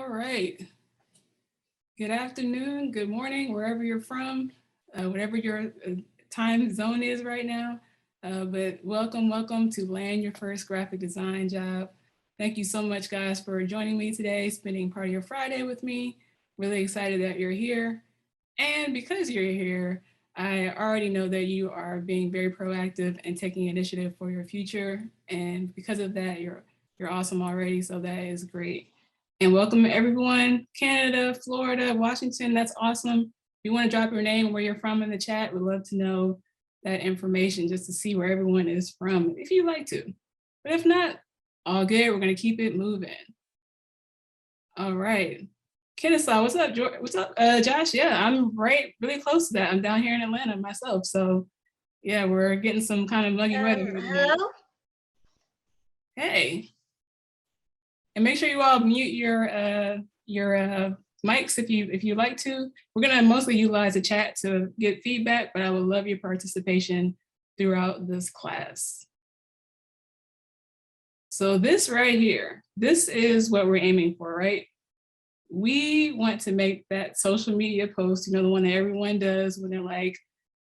All right. Good afternoon, good morning, wherever you're from, whatever your time zone is right now. But welcome to land your first graphic design job. Thank you so much, guys, for joining me today, spending part of your Friday with me. Really excited that you're here. And because you're here, I already know that you are being very proactive and taking initiative for your future. And because of that, you're awesome already. So that is great. And welcome everyone, Canada, Florida, Washington, that's awesome. If you want to drop your name and where you're from in the chat, we'd love to know that information just to see where everyone is from, if you'd like to. But if not, all good, we're gonna keep it moving. All right. Kennesaw, what's up, George? What's up, Josh? Yeah, I'm really close to that. I'm down here in Atlanta myself. So yeah, we're getting some kind of muggy weather. Hello? Hey. And make sure you all mute your mics if you like to. We're gonna mostly utilize the chat to get feedback, but I would love your participation throughout this class. So this right here, this is what we're aiming for, right? We want to make that social media post, the one that everyone does when they're like,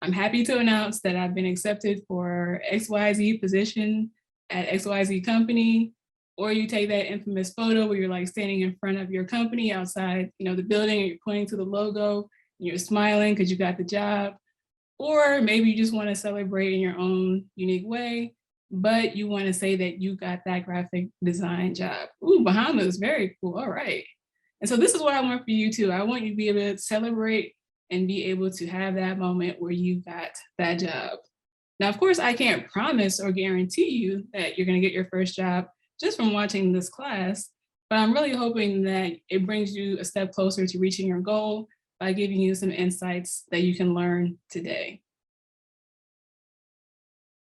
I'm happy to announce that I've been accepted for XYZ position at XYZ company. Or you take that infamous photo where you're like standing in front of your company outside, the building, and you're pointing to the logo, and you're smiling because you got the job. Or maybe you just want to celebrate in your own unique way, but you want to say that you got that graphic design job. Ooh, Bahamas, very cool. All right. And so this is what I want for you too. I want you to be able to celebrate and be able to have that moment where you got that job. Now, of course, I can't promise or guarantee you that you're going to get your first job just from watching this class, but I'm really hoping that it brings you a step closer to reaching your goal by giving you some insights that you can learn today.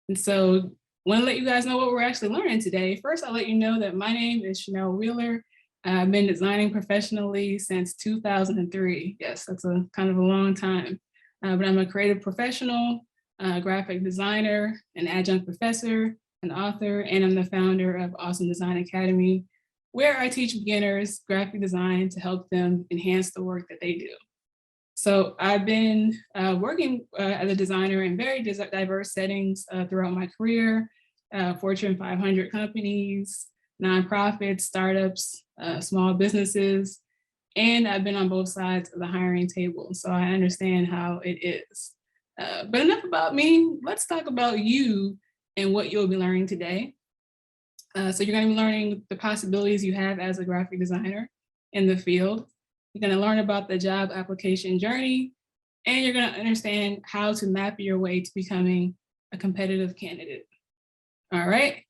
And so I want to let you guys know what we're actually learning today. First, I'll let you know that my name is Chanel Wheeler. I've been designing professionally since 2003. Yes, that's a kind of a long time, but I'm a creative professional, graphic designer, an adjunct professor, an author, and I'm the founder of Awesome Design Academy, where I teach beginners graphic design to help them enhance the work that they do. So I've been working as a designer in very diverse settings throughout my career, Fortune 500 companies, nonprofits, startups, small businesses, and I've been on both sides of the hiring table, so I understand how it is. But enough about me, let's talk about you and what you'll be learning today. So you're going to be learning the possibilities you have as a graphic designer in the field. You're going to learn about the job application journey, and you're going to understand how to map your way to becoming a competitive candidate. All right.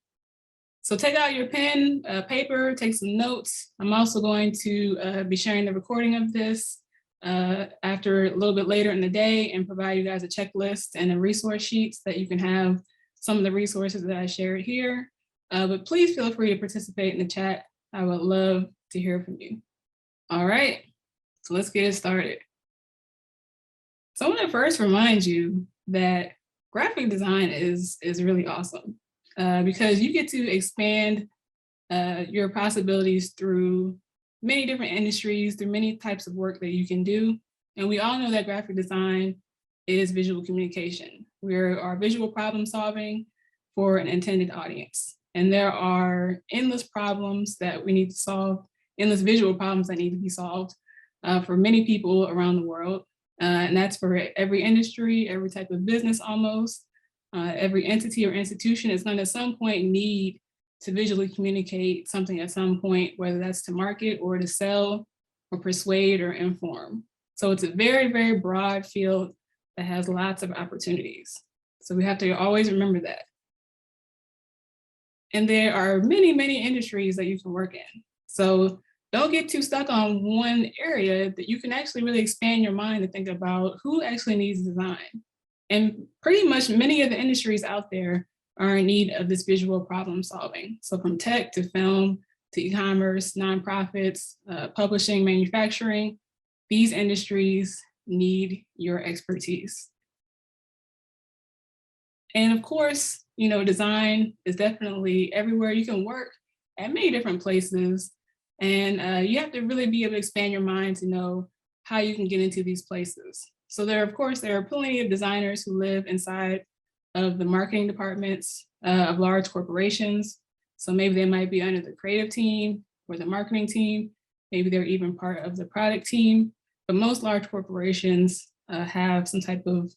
So take out your pen, paper, take some notes. I'm also going to be sharing the recording of this after a little bit later in the day and provide you guys a checklist and a resource sheets that you can have some of the resources that I shared here. But please feel free to participate in the chat. I would love to hear from you. All right, so let's get it started. So I want to first remind you that graphic design is really awesome because you get to expand your possibilities through many different industries, through many types of work that you can do. And we all know that graphic design is visual communication. We are visual problem solving for an intended audience. And there are endless problems that we need to solve, endless visual problems that need to be solved for many people around the world. And that's for every industry, every type of business almost. Every entity or institution is going to at some point need to visually communicate something at some point, whether that's to market or to sell or persuade or inform. So it's a very, very broad field that has lots of opportunities. So we have to always remember that. And there are many, many industries that you can work in. So don't get too stuck on one area, that you can actually really expand your mind to think about who actually needs design. And pretty much many of the industries out there are in need of this visual problem solving. So from tech to film to e-commerce, nonprofits, publishing, manufacturing, these industries need your expertise. And of course, design is definitely everywhere. You can work at many different places, And you have to really be able to expand your mind to know how you can get into these places. So of course, there are plenty of designers who live inside of the marketing departments of large corporations. So maybe they might be under the creative team or the marketing team. Maybe they're even part of the product team. But most large corporations have some type of,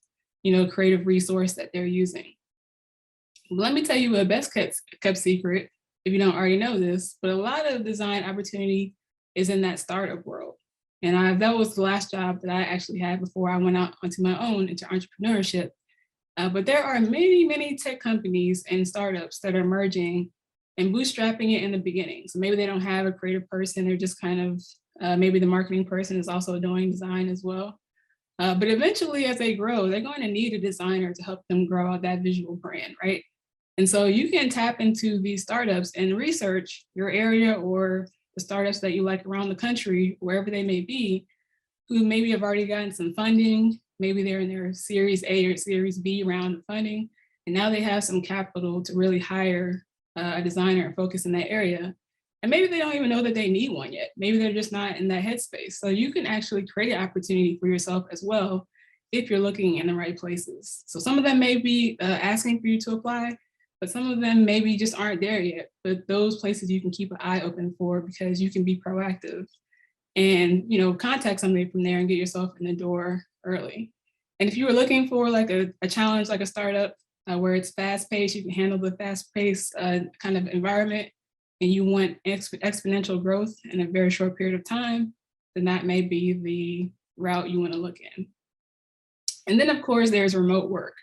creative resource that they're using. Let me tell you a best kept secret, if you don't already know this, but a lot of design opportunity is in that startup world. And that was the last job that I actually had before I went out onto my own into entrepreneurship. But there are many, many tech companies and startups that are emerging and bootstrapping it in the beginning. So maybe they don't have a creative person, they're just kind of, maybe the marketing person is also doing design as well. But eventually as they grow, they're going to need a designer to help them grow out that visual brand, right? And so you can tap into these startups and research your area or the startups that you like around the country, wherever they may be, who maybe have already gotten some funding. Maybe they're in their Series A or Series B round of funding, and now they have some capital to really hire a designer and focus in that area. And maybe they don't even know that they need one yet. Maybe they're just not in that headspace. So you can actually create an opportunity for yourself as well if you're looking in the right places. So some of them may be asking for you to apply, but some of them maybe just aren't there yet. But those places you can keep an eye open for because you can be proactive and contact somebody from there and get yourself in the door early. And if you were looking for like a challenge, like a startup where it's fast paced, you can handle the fast paced kind of environment, and you want exponential growth in a very short period of time, then that may be the route you want to look in. And then of course there's remote work.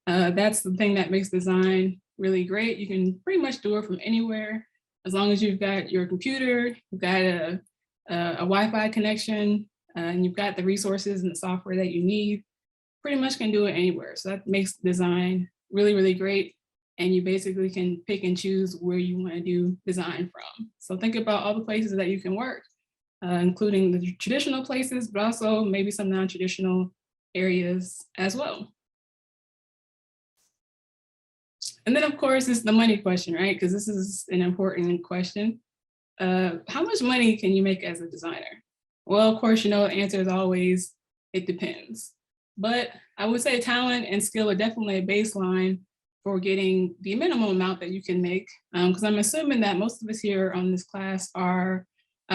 That's the thing that makes design really great. You can pretty much do it from anywhere, as long as you've got your computer, you've got a Wi-Fi connection, and you've got the resources and the software that you need, pretty much can do it anywhere. So that makes design really, really great. And you basically can pick and choose where you want to do design from. So think about all the places that you can work, including the traditional places, but also maybe some non-traditional areas as well. And then of course, it's the money question, right? Because this is an important question. How much money can you make as a designer? Well, of course, the answer is always, it depends. But I would say talent and skill are definitely a baseline for getting the minimum amount that you can make. Because I'm assuming that most of us here on this class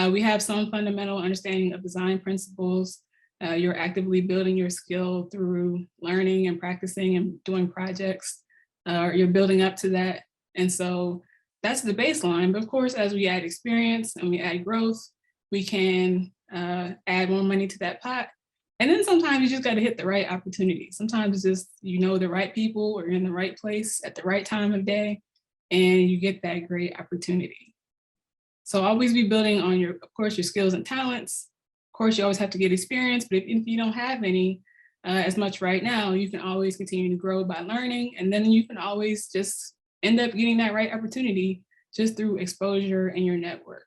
we have some fundamental understanding of design principles. You're actively building your skill through learning and practicing and doing projects. You're building up to that. And so that's the baseline. But of course, as we add experience and we add growth, we can add more money to that pot. And then sometimes you just got to hit the right opportunity. Sometimes it's just, the right people or you're in the right place at the right time of day, and you get that great opportunity. So always be building on of course, your skills and talents. Of course, you always have to get experience, but if you don't have any as much right now, you can always continue to grow by learning. And then you can always just end up getting that right opportunity just through exposure and your network.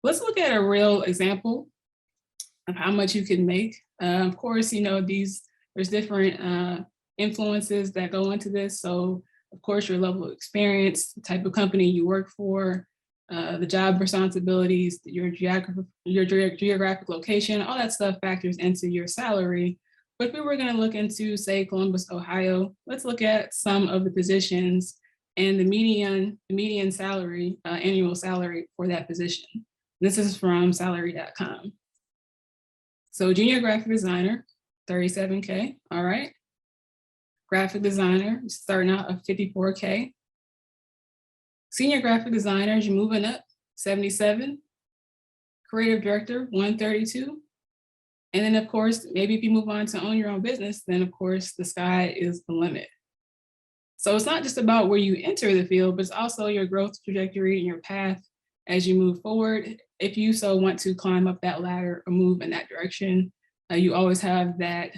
Let's look at a real example of how much you can make. Of course, there's different influences that go into this. So of course, your level of experience, the type of company you work for, the job responsibilities, your geographic location, all that stuff factors into your salary. But if we were going to look into, say, Columbus, Ohio, let's look at some of the positions and the median salary, annual salary for that position. This is from salary.com. So junior graphic designer, $37K, all right. Graphic designer, starting out at $54K. Senior graphic designers, you're moving up, $77. Creative director, $132. And then of course, maybe if you move on to own your own business, then of course the sky is the limit. So it's not just about where you enter the field, but it's also your growth trajectory and your path as you move forward. If you so want to climb up that ladder or move in that direction, you always have that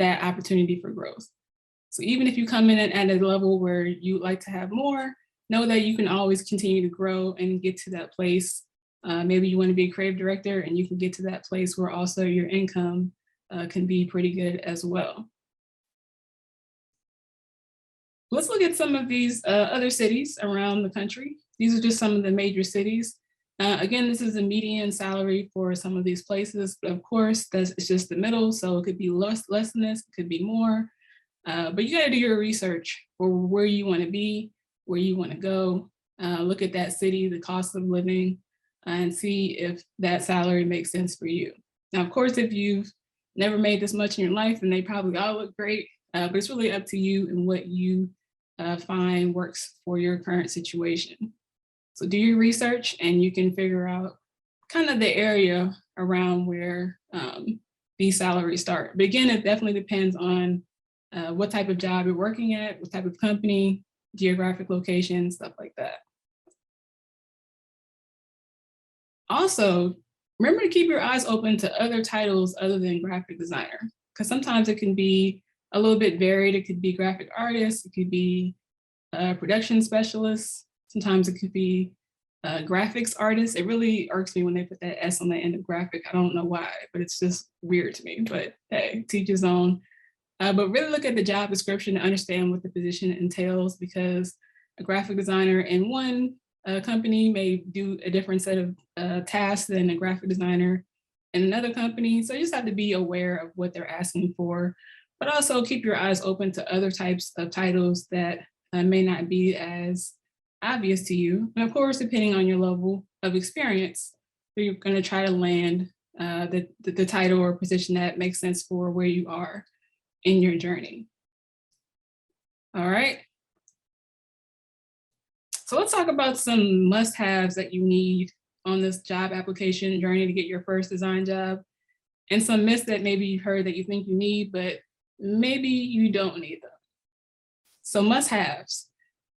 opportunity for growth. So even if you come in at a level where you'd like to have more, know that you can always continue to grow and get to that place. Maybe you want to be a creative director and you can get to that place where also your income can be pretty good as well. Let's look at some of these other cities around the country. These are just some of the major cities. Again, this is a median salary for some of these places, but of course, it's just the middle, so it could be less than this, it could be more. But you gotta do your research for where you wanna be, where you wanna go, look at that city, the cost of living, and see if that salary makes sense for you. Now, of course, if you've never made this much in your life, then they probably all look great, but it's really up to you and what you find works for your current situation. So do your research and you can figure out kind of the area around where these salaries start. But again, it definitely depends on what type of job you're working at, what type of company, geographic location, stuff like that. Also, remember to keep your eyes open to other titles other than graphic designer, because sometimes it can be a little bit varied. It could be graphic artist, it could be a production specialist, sometimes it could be a graphics artist. It really irks me when they put that S on the end of graphic. I don't know why, but it's just weird to me. But hey, teach his own. But really look at the job description to understand what the position entails, because a graphic designer in one company may do a different set of tasks than a graphic designer in another company. So you just have to be aware of what they're asking for, but also keep your eyes open to other types of titles that may not be as obvious to you. And of course, depending on your level of experience, you're going to try to land the title or position that makes sense for where you are in your journey. All right. So let's talk about some must-haves that you need on this job application journey to get your first design job, and some myths that maybe you've heard that you think you need, but maybe you don't need them. So must-haves.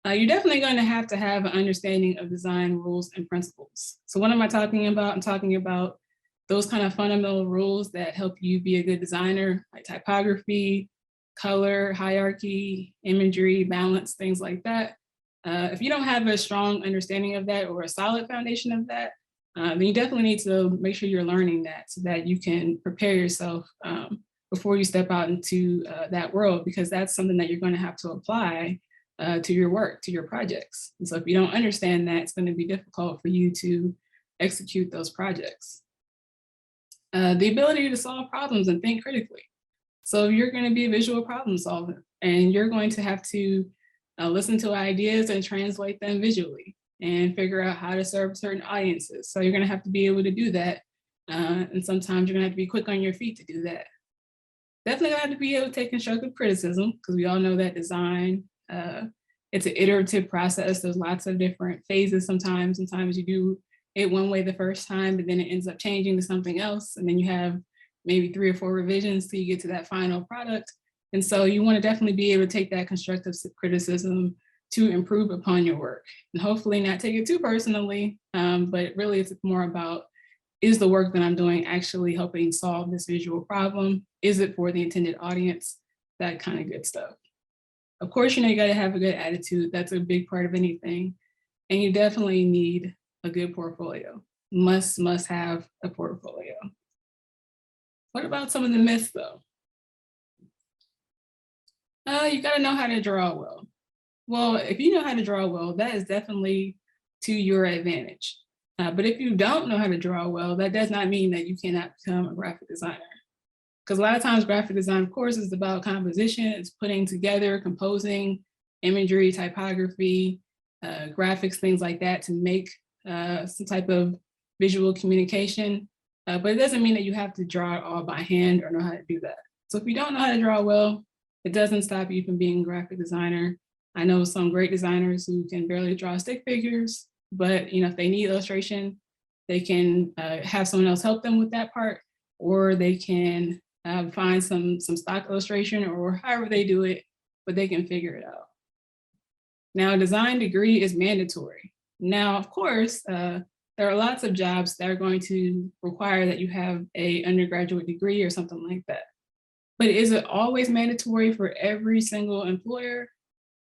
You're definitely going to have an understanding of design rules and principles. So what am I talking about? I'm talking about those kind of fundamental rules that help you be a good designer, like typography, color, hierarchy, imagery, balance, things like that. If you don't have a strong understanding of that or a solid foundation of that, then you definitely need to make sure you're learning that so that you can prepare yourself before you step out into that world, because that's something that you're going to have to apply to your work, to your projects. And so if you don't understand that, it's going to be difficult for you to execute those projects. The ability to solve problems and think critically. So you're going to be a visual problem solver, and you're going to have to listen to ideas and translate them visually and figure out how to serve certain audiences. So you're going to have to be able to do that. And sometimes you're going to have to be quick on your feet to do that. Definitely going to have to be able to take constructive criticism, because we all know that design, it's an iterative process. There's lots of different phases sometimes. Sometimes you do it one way the first time, but then it ends up changing to something else. And then you have maybe 3 or 4 revisions till you get to that final product. And so you want to definitely be able to take that constructive criticism to improve upon your work, and hopefully not take it too personally, but really it's more about, is the work that I'm doing actually helping solve this visual problem? Is it for the intended audience? That kind of good stuff. Of course, you got to have a good attitude. That's a big part of anything. And you definitely need a good portfolio. Must have a portfolio. What about some of the myths though? You got to know how to draw well. Well, if you know how to draw well, that is definitely to your advantage. But if you don't know how to draw well, that does not mean that you cannot become a graphic designer. Because a lot of times graphic design, of course, is about composition. It's putting together, composing, imagery, typography, graphics, things like that to make some type of visual communication. But it doesn't mean that you have to draw it all by hand or know how to do that. So if you don't know how to draw well, it doesn't stop you from being a graphic designer. I know some great designers who can barely draw stick figures, but if they need illustration, they can have someone else help them with that part, or they can find some stock illustration or however they do it, but they can figure it out. Now, a design degree is mandatory. Now, of course, there are lots of jobs that are going to require that you have an undergraduate degree or something like that. But is it always mandatory for every single employer?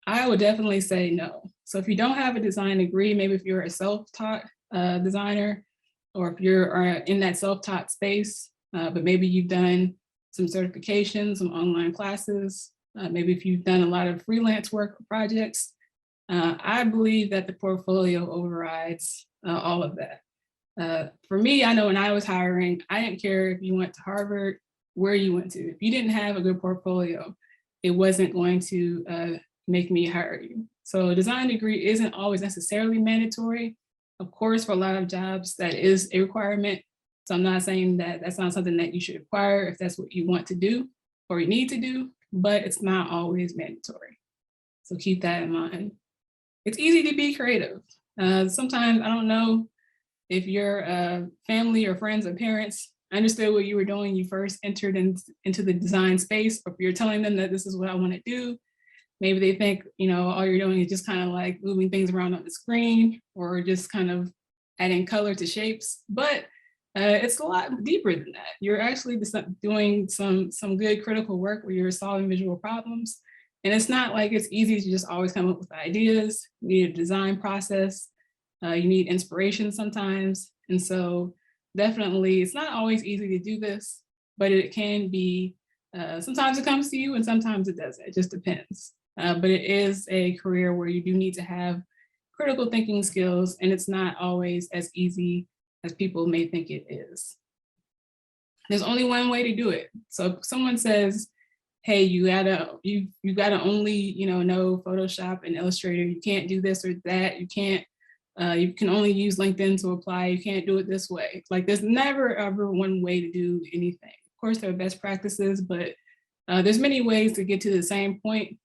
I would definitely say no. So if you don't have a design degree, maybe if you're a self-taught designer, or if you're in that self-taught space, but maybe you've done some certifications, some online classes, maybe if you've done a lot of freelance work or projects, I believe that the portfolio overrides all of that. For me, I know when I was hiring, I didn't care if you went to Harvard, where you went to. If you didn't have a good portfolio, it wasn't going to make me hire you. So a design degree isn't always necessarily mandatory. Of course, for a lot of jobs, that is a requirement. So I'm not saying that that's not something that you should acquire if that's what you want to do or you need to do, but it's not always mandatory. So keep that in mind. It's easy to be creative. Sometimes, I don't know if your family or friends or parents understood what you were doing, you first entered into the design space, or if you're telling them that this is what I want to do, maybe they think, all you're doing is just kind of like moving things around on the screen or just kind of adding color to shapes. But it's a lot deeper than that. You're actually doing some good critical work where you're solving visual problems. And it's not like it's easy to just always come up with ideas. You need a design process. You need inspiration sometimes. And so definitely, it's not always easy to do this, but it can be, sometimes it comes to you and sometimes it doesn't. It just depends. But it is a career where you do need to have critical thinking skills, and it's not always as easy as people may think it is. There's only one way to do it. So if someone says, hey, you gotta only know Photoshop and Illustrator, you can't do this or that, you can only use LinkedIn to apply, you can't do it this way. Like, there's never ever one way to do anything. Of course, there are best practices, but there's many ways to get to the same point.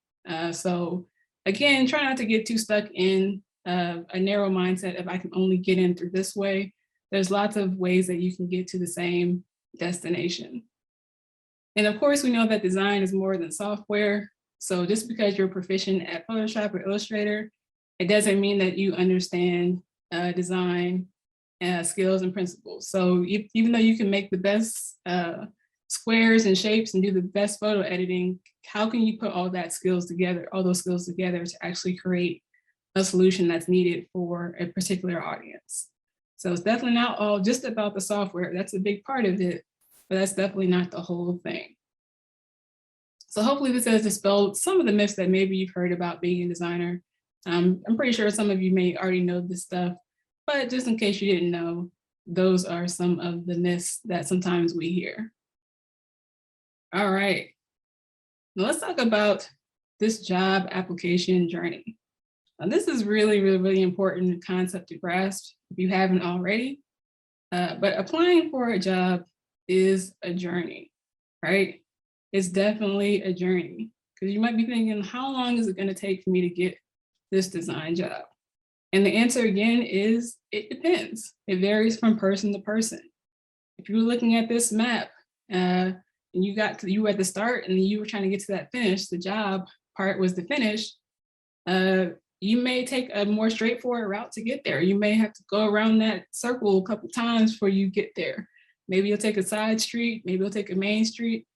So again, try not to get too stuck in a narrow mindset if I can only get in through this way. There's lots of ways that you can get to the same destination. And of course, we know that design is more than software. So just because you're proficient at Photoshop or Illustrator, it doesn't mean that you understand design skills and principles. So even though you can make the best squares and shapes and do the best photo editing, how can you put all those skills together to actually create a solution that's needed for a particular audience? So it's definitely not all just about the software. That's a big part of it, but that's definitely not the whole thing. So hopefully this has dispelled some of the myths that maybe you've heard about being a designer. I'm pretty sure some of you may already know this stuff, but just in case you didn't know, those are some of the myths that sometimes we hear. All right, now let's talk about this job application journey. Now, this is really, really, really important concept to grasp if you haven't already. But applying for a job is a journey, right? It's definitely a journey, because you might be thinking, how long is it going to take for me to get this design job? And the answer again is, it depends. It varies from person to person. If you were looking at this map and you were at the start and you were trying to get to that finish, the job part was the finish, you may take a more straightforward route to get there. You may have to go around that circle a couple times before you get there. Maybe you'll take a side street, maybe you'll take a main street.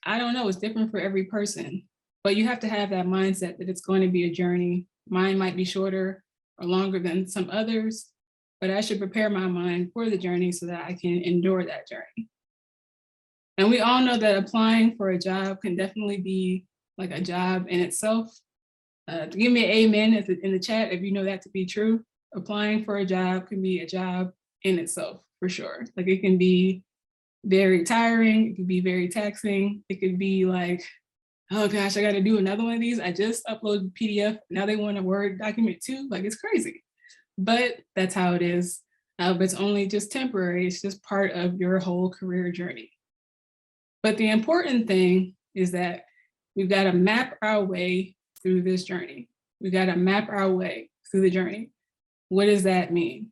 I don't know, it's different for every person, but you have to have that mindset that it's going to be a journey. Mine might be shorter or longer than some others, but I should prepare my mind for the journey so that I can endure that journey. And we all know that applying for a job can definitely be like a job in itself. Give me an amen in the chat if you know that to be true. Applying for a job can be a job in itself, for sure. Like, it can be very tiring, it can be very taxing, it could be like, oh gosh, I got to do another one of these. I just uploaded PDF, now they want a Word document too. Like, it's crazy, but that's how it is. But it's only just temporary. It's just part of your whole career journey. But the important thing is that we've got to map our way through this journey. We've got to map our way through the journey. What does that mean?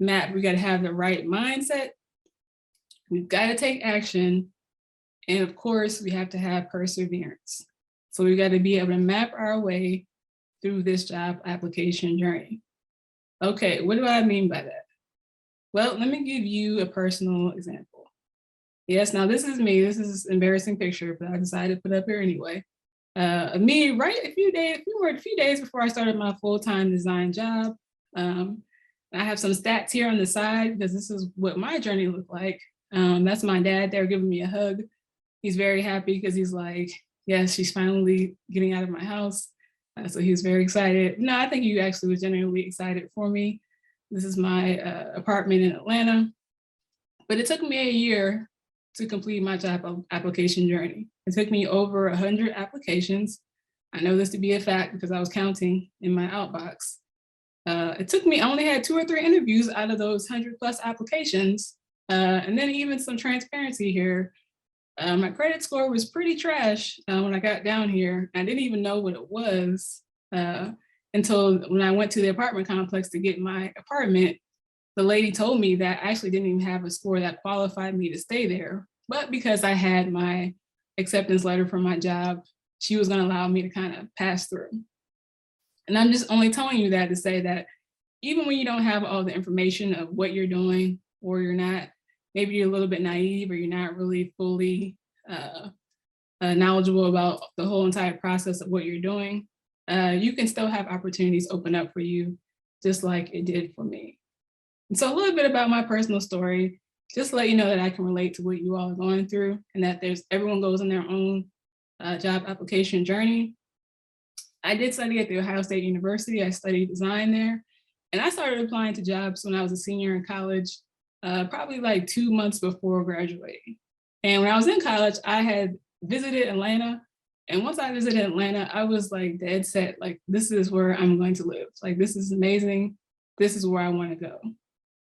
Map, we got to have the right mindset. We've got to take action. And of course, we have to have perseverance. So we've got to be able to map our way through this job application journey. Okay, what do I mean by that? Well, let me give you a personal example. Yes, now this is me. This is an embarrassing picture, but I decided to put up here anyway. Me, right a few days before I started my full-time design job. I have some stats here on the side because this is what my journey looked like. That's my dad there giving me a hug. He's very happy because he's like, yes, she's finally getting out of my house. So he was very excited. No, I think he actually was genuinely excited for me. This is my apartment in Atlanta, but it took me a year to complete my job application journey. It took me over 100 applications. I know this to be a fact because I was counting in my outbox. It took me, I only had 2 or 3 interviews out of those 100 plus applications. And then even some transparency here. My credit score was pretty trash when I got down here. I didn't even know what it was until when I went to the apartment complex to get my apartment. The lady told me that I actually didn't even have a score that qualified me to stay there. But because I had my acceptance letter from my job, she was going to allow me to kind of pass through. And I'm just only telling you that to say that even when you don't have all the information of what you're doing, or you're not, maybe you're a little bit naive, or you're not really fully knowledgeable about the whole entire process of what you're doing, you can still have opportunities open up for you, just like it did for me. And so a little bit about my personal story, just to let you know that I can relate to what you all are going through, and that everyone goes on their own job application journey. I did study at the Ohio State University. I studied design there. And I started applying to jobs when I was a senior in college, probably like 2 months before graduating. And when I was in college, I had visited Atlanta. And once I visited Atlanta, I was like dead set, like, this is where I'm going to live. Like, this is amazing. This is where I want to go.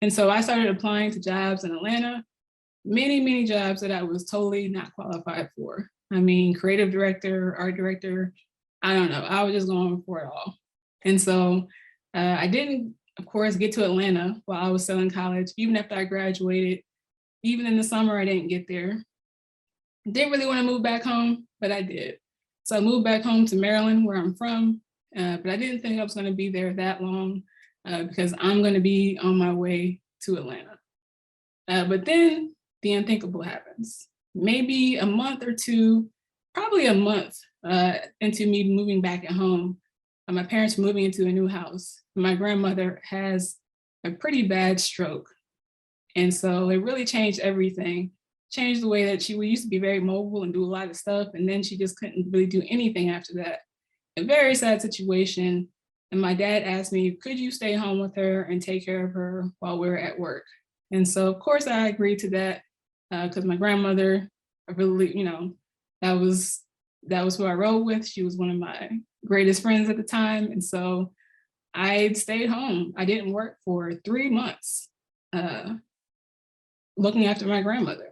And so I started applying to jobs in Atlanta, many, many jobs that I was totally not qualified for. I mean, creative director, art director, I don't know. I was just going for it all. And so I didn't, of course, get to Atlanta while I was still in college. Even after I graduated, even in the summer, I didn't get there. Didn't really want to move back home, but I did. So I moved back home to Maryland, where I'm from, but I didn't think I was going to be there that long because I'm going to be on my way to Atlanta. But then the unthinkable happens. Maybe a month or two, probably a month into me moving back at home, my parents were moving into a new house. My grandmother has a pretty bad stroke. And so it really changed everything, changed the way that we used to be very mobile and do a lot of stuff. And then she just couldn't really do anything after that. A very sad situation. And my dad asked me, could you stay home with her and take care of her while we were at work? And so, of course, I agreed to that because my grandmother, I really, that was who I rode with. She was one of my greatest friends at the time. And so I stayed home. I didn't work for 3 months looking after my grandmother.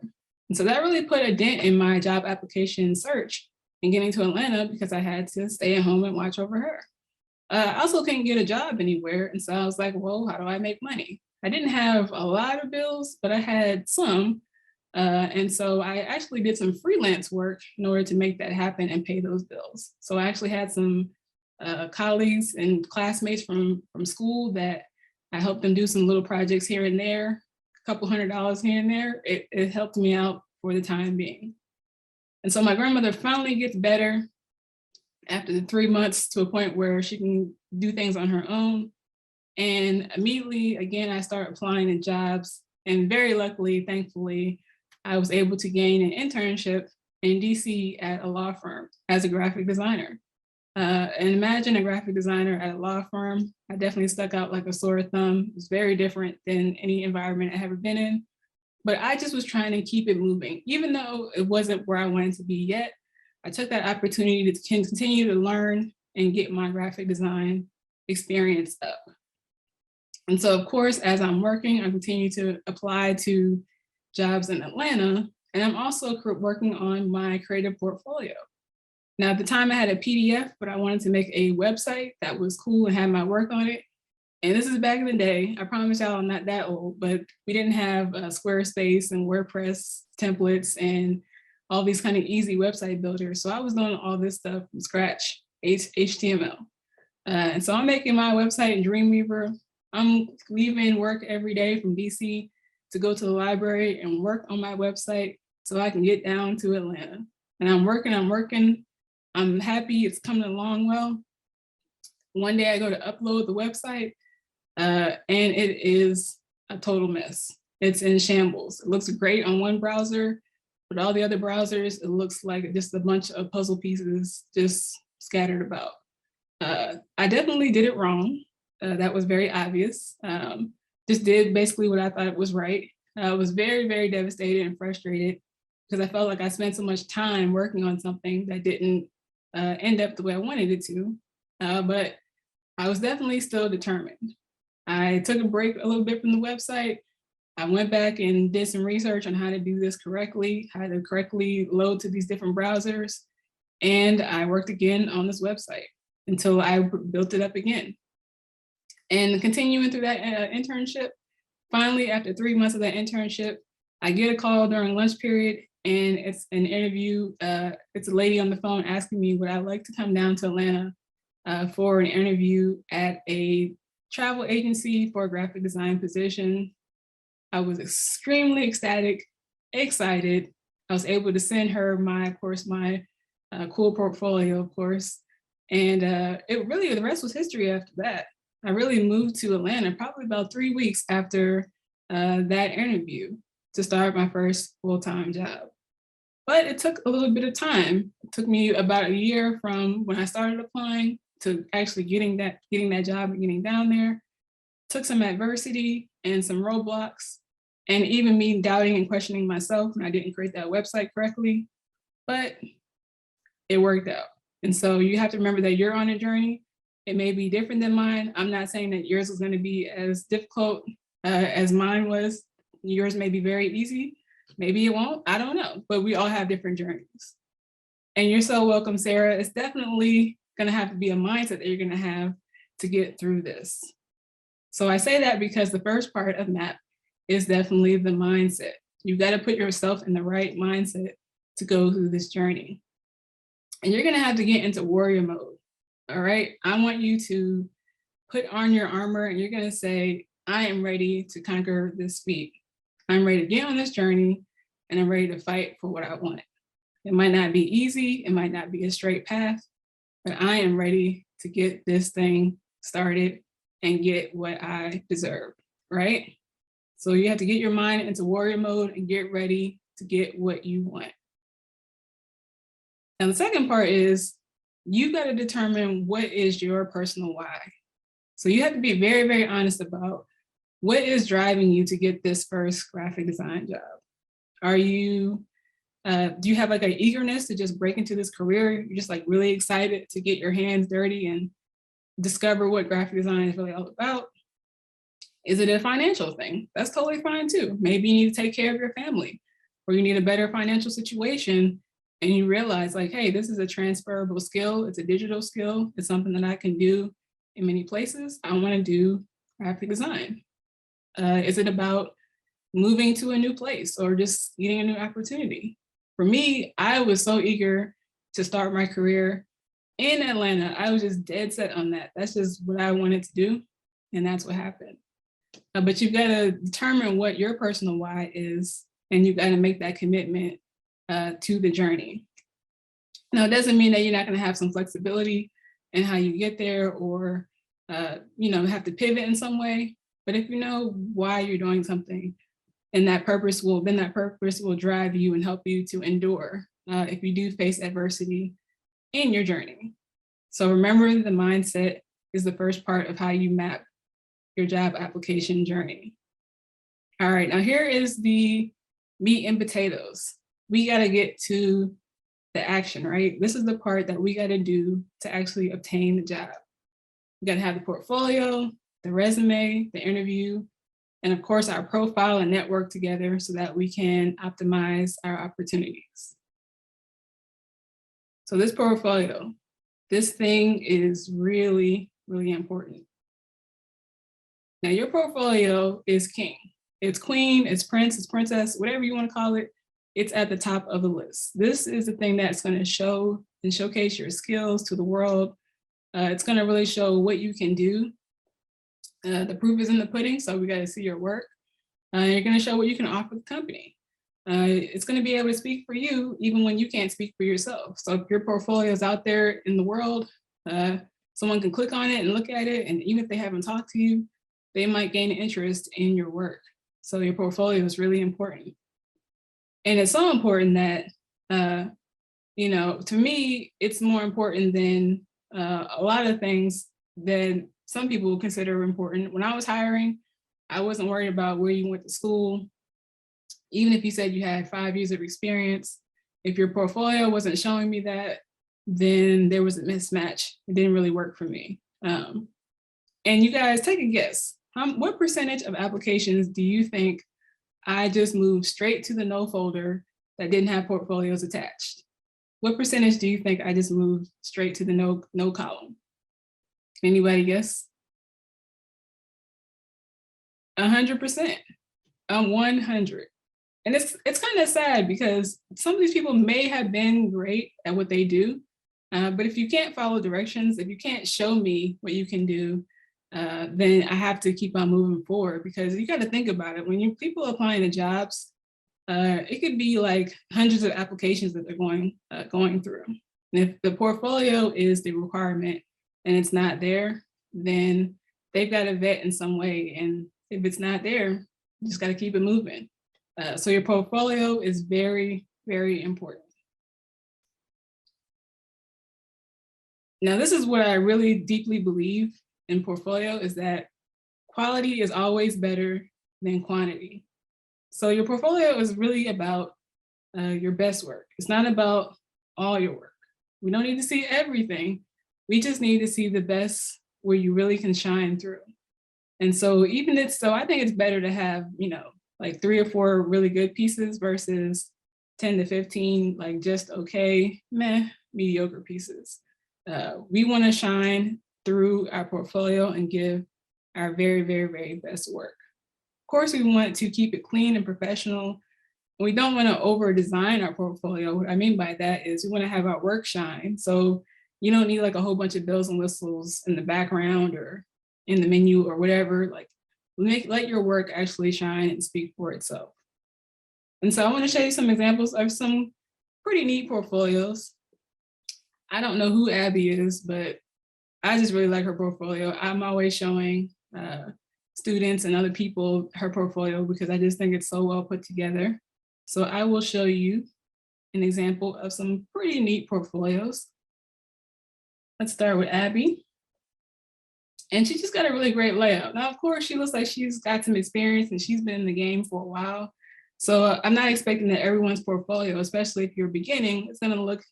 And so that really put a dent in my job application search and getting to Atlanta because I had to stay at home and watch over her. I also couldn't get a job anywhere. And so I was like, well, how do I make money? I didn't have a lot of bills, but I had some. And so I actually did some freelance work in order to make that happen and pay those bills. So I actually had some colleagues and classmates from school that I helped them do some little projects here and there, a couple $100 here and there. It helped me out for the time being. And so my grandmother finally gets better after the 3 months to a point where she can do things on her own. And immediately, again, I started applying to jobs. And very luckily, thankfully, I was able to gain an internship in DC at a law firm as a graphic designer. And imagine a graphic designer at a law firm. I definitely stuck out like a sore thumb. It was very different than any environment I ever been in. But I just was trying to keep it moving. Even though it wasn't where I wanted to be yet, I took that opportunity to continue to learn and get my graphic design experience up. And so, of course, as I'm working, I continue to apply to jobs in Atlanta, and I'm also working on my creative portfolio. Now, at the time I had a PDF, but I wanted to make a website that was cool and had my work on it. And this is back in the day. I promise y'all I'm not that old, but we didn't have Squarespace and WordPress templates and all these kind of easy website builders. So I was doing all this stuff from scratch, HTML. And so I'm making my website in Dreamweaver. I'm leaving work every day from DC to go to the library and work on my website so I can get down to Atlanta. And I'm working. I'm happy it's coming along well. One day I go to upload the website and it is a total mess. It's in shambles. It looks great on one browser, but all the other browsers, it looks like just a bunch of puzzle pieces just scattered about. I definitely did it wrong. That was very obvious. Just did basically what I thought was right. I was very, very devastated and frustrated because I felt like I spent so much time working on something that didn't end up the way I wanted it to. But I was definitely still determined. I took a break a little bit from the website. I went back and did some research on how to do this correctly, how to correctly load to these different browsers. And I worked again on this website until I built it up again. And continuing through that internship, finally, after 3 months of that internship, I get a call during lunch period, and it's an interview. It's a lady on the phone asking me would I like to come down to Atlanta for an interview at a travel agency for a graphic design position. I was extremely ecstatic, excited. I was able to send her my cool portfolio, of course. And it really, the rest was history after that. I really moved to Atlanta probably about 3 weeks after that interview to start my first full-time job. But it took a little bit of time. It took me about a year from when I started applying to actually getting that job and getting down there. It took some adversity and some roadblocks, and even me doubting and questioning myself when I didn't create that website correctly. But it worked out. And so you have to remember that you're on a journey. It may be different than mine. I'm not saying that yours is going to be as difficult as mine was. Yours may be very easy. Maybe it won't. I don't know. But we all have different journeys. And you're so welcome, Sarah. It's definitely going to have to be a mindset that you're going to have to get through this. So I say that because the first part of MAP is definitely the mindset. You've got to put yourself in the right mindset to go through this journey. And you're going to have to get into warrior mode. All right. I want you to put on your armor and you're going to say, I am ready to conquer this feat. I'm ready to get on this journey and I'm ready to fight for what I want. It might not be easy. It might not be a straight path, but I am ready to get this thing started and get what I deserve. Right. So you have to get your mind into warrior mode and get ready to get what you want. Now, the second part is you got to determine what is your personal why. So you have to be very, very honest about what is driving you to get this first graphic design job. Are you, do you have like an eagerness to just break into this career? You're just like really excited to get your hands dirty and discover what graphic design is really all about? Is it a financial thing? That's totally fine too. Maybe you need to take care of your family or you need a better financial situation and you realize like, hey, this is a transferable skill. It's a digital skill. It's something that I can do in many places. I want to do graphic design. Is it about moving to a new place or just getting a new opportunity? For me, I was so eager to start my career in Atlanta. I was just dead set on that. That's just what I wanted to do. And that's what happened. But you've got to determine what your personal why is, and you've got to make that commitment to the journey. Now, it doesn't mean that you're not going to have some flexibility in how you get there or, have to pivot in some way. But if you know why you're doing something, and that purpose will drive you and help you to endure if you do face adversity in your journey. So remember, the mindset is the first part of how you map your job application journey. All right, now here is the meat and potatoes. We got to get to the action, right? This is the part that we got to do to actually obtain the job. We got to have the portfolio, the resume, the interview, and of course our profile and network together so that we can optimize our opportunities. So this portfolio, this thing is really, really important. Now your portfolio is king. It's queen, it's prince, it's princess, whatever you want to call it. It's at the top of the list. This is the thing that's going to show and showcase your skills to the world. It's going to really show what you can do. The proof is in the pudding, so we got to see your work. You're going to show what you can offer the company. It's going to be able to speak for you even when you can't speak for yourself. So if your portfolio is out there in the world, someone can click on it and look at it, and even if they haven't talked to you, they might gain interest in your work. So your portfolio is really important. And it's so important that, to me, it's more important than a lot of things that some people consider important. When I was hiring, I wasn't worried about where you went to school. Even if you said you had 5 years of experience, if your portfolio wasn't showing me that, then there was a mismatch. It didn't really work for me. And you guys take a guess. What percentage of applications do you think I just moved straight to the no folder that didn't have portfolios attached? What percentage do you think I just moved straight to the no column? Anybody guess? 100%. 100. And it's kind of sad because some of these people may have been great at what they do, but if you can't follow directions, if you can't show me what you can do, then I have to keep on moving forward, because you got to think about it. When people applying to jobs, it could be like hundreds of applications that they're going through. And if the portfolio is the requirement and it's not there, then they've got to vet in some way. And if it's not there, you just got to keep it moving. So your portfolio is very, very important. Now, this is what I really deeply believe in portfolio, is that quality is always better than quantity. So your portfolio is really about your best work. It's not about all your work. We don't need to see everything. We just need to see the best where you really can shine through. And so I think it's better to have, like 3 or 4 really good pieces versus 10 to 15, like just okay, mediocre pieces. We want to shine through our portfolio and give our very, very, very best work. Of course, we want to keep it clean and professional. We don't want to over design our portfolio. What I mean by that is we want to have our work shine. So you don't need like a whole bunch of bells and whistles in the background or in the menu or whatever. Like, let your work actually shine and speak for itself. And so I want to show you some examples of some pretty neat portfolios. I don't know who Abby is, but I just really like her portfolio. I'm always showing students and other people her portfolio because I just think it's so well put together. So I will show you an example of some pretty neat portfolios. Let's start with Abby. And she just got a really great layout. Now, of course, she looks like she's got some experience and she's been in the game for a while. So I'm not expecting that everyone's portfolio, especially if you're beginning, it's gonna look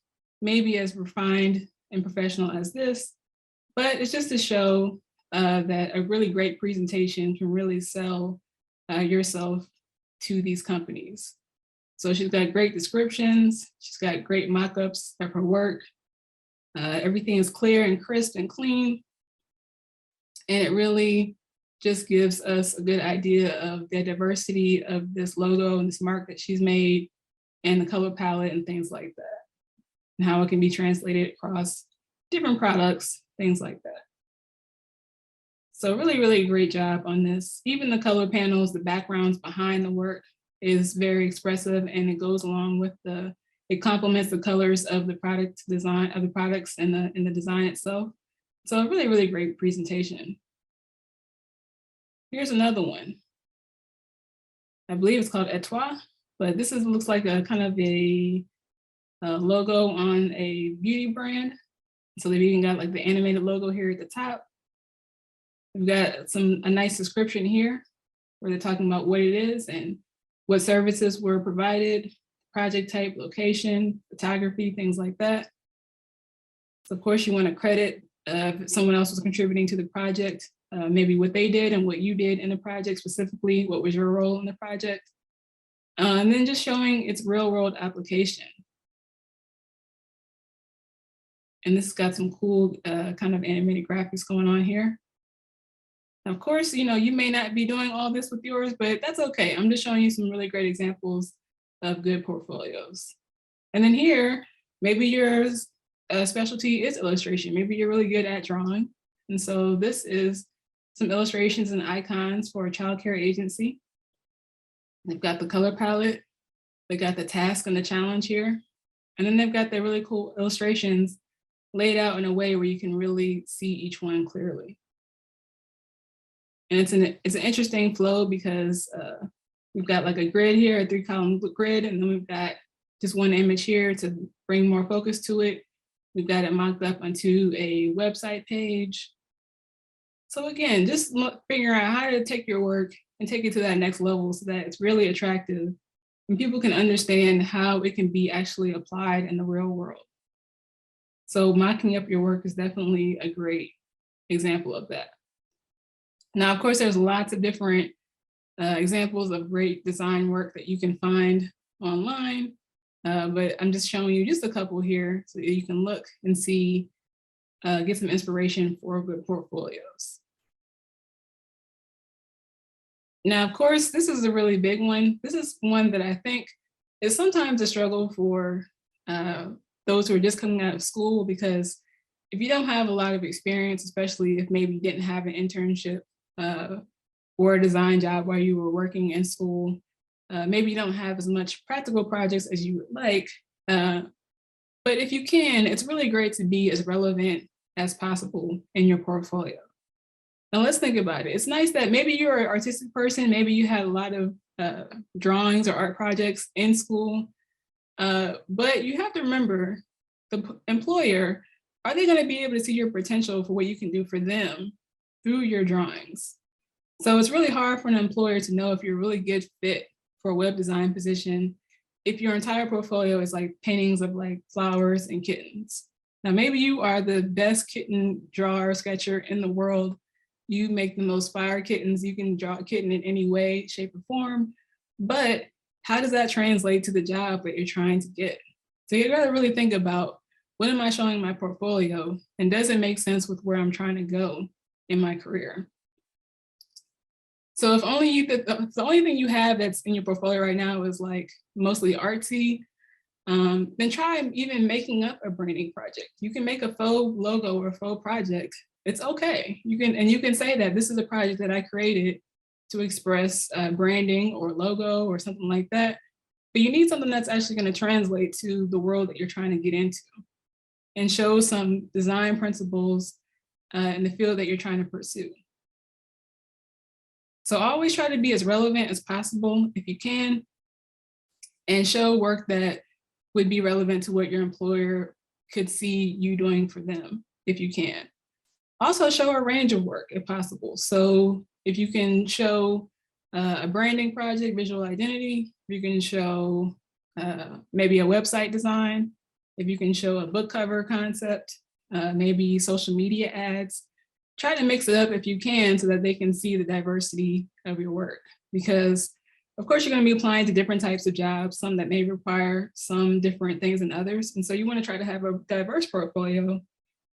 maybe as refined and professional as this, but it's just to show that a really great presentation can really sell yourself to these companies. So she's got great descriptions. She's got great mock-ups of her work. Everything is clear and crisp and clean. And it really just gives us a good idea of the diversity of this logo and this mark that she's made and the color palette and things like that, and how it can be translated across different products, things like that. So really, really great job on this. Even the color panels, the backgrounds behind the work is very expressive, and it goes along with it complements the colors of the product design, of the products and the design itself. So a really, really great presentation. Here's another one. I believe it's called Etoile, but this looks like a kind of a logo on a beauty brand. So they've even got like the animated logo here at the top. We've got a nice description here where they're talking about what it is and what services were provided, project type, location, photography, things like that. So of course you want to credit if someone else was contributing to the project, maybe what they did and what you did in the project specifically, what was your role in the project. And then just showing its real world application. And this has got some cool kind of animated graphics going on here. Now, of course, you may not be doing all this with yours, but that's okay. I'm just showing you some really great examples of good portfolios. And then here, maybe your specialty is illustration. Maybe you're really good at drawing. And so this is some illustrations and icons for a childcare agency. They've got the color palette. They got the task and the challenge here. And then they've got the really cool illustrations laid out in a way where you can really see each one clearly. And it's an interesting flow because we've got like a grid here, a 3-column grid, and then we've got just one image here to bring more focus to it. We've got it mocked up onto a website page. So again, just figuring out how to take your work and take it to that next level so that it's really attractive and people can understand how it can be actually applied in the real world. So mocking up your work is definitely a great example of that. Now, of course, there's lots of different examples of great design work that you can find online, but I'm just showing you just a couple here so that you can look and see, get some inspiration for good portfolios. Now, of course, this is a really big one. This is one that I think is sometimes a struggle for those who are just coming out of school, because if you don't have a lot of experience, especially if maybe you didn't have an internship or a design job while you were working in school, maybe you don't have as much practical projects as you would like. But if you can, it's really great to be as relevant as possible in your portfolio. Now let's think about it. It's nice that maybe you're an artistic person, maybe you had a lot of drawings or art projects in school, but you have to remember the employer, are they gonna be able to see your potential for what you can do for them through your drawings? So it's really hard for an employer to know if you're a really good fit for a web design position if your entire portfolio is like paintings of like flowers and kittens. Now, maybe you are the best kitten drawer sketcher in the world. You make the most fire kittens. You can draw a kitten in any way, shape, or form. But how does that translate to the job that you're trying to get? So you gotta really think about, what am I showing my portfolio? And does it make sense with where I'm trying to go in my career? So if only you could, the only thing you have that's in your portfolio right now is like mostly artsy, then try even making up a branding project. You can make a faux logo or a faux project. It's okay. You can say that this is a project that I created to express branding or logo or something like that. But you need something that's actually going to translate to the world that you're trying to get into and show some design principles in the field that you're trying to pursue. So always try to be as relevant as possible if you can, and show work that would be relevant to what your employer could see you doing for them if you can. Also show a range of work if possible. So if you can show a branding project, visual identity, you can show maybe a website design, if you can show a book cover concept, maybe social media ads, try to mix it up if you can so that they can see the diversity of your work. Because of course you're going to be applying to different types of jobs, some that may require some different things than others. And so you want to try to have a diverse portfolio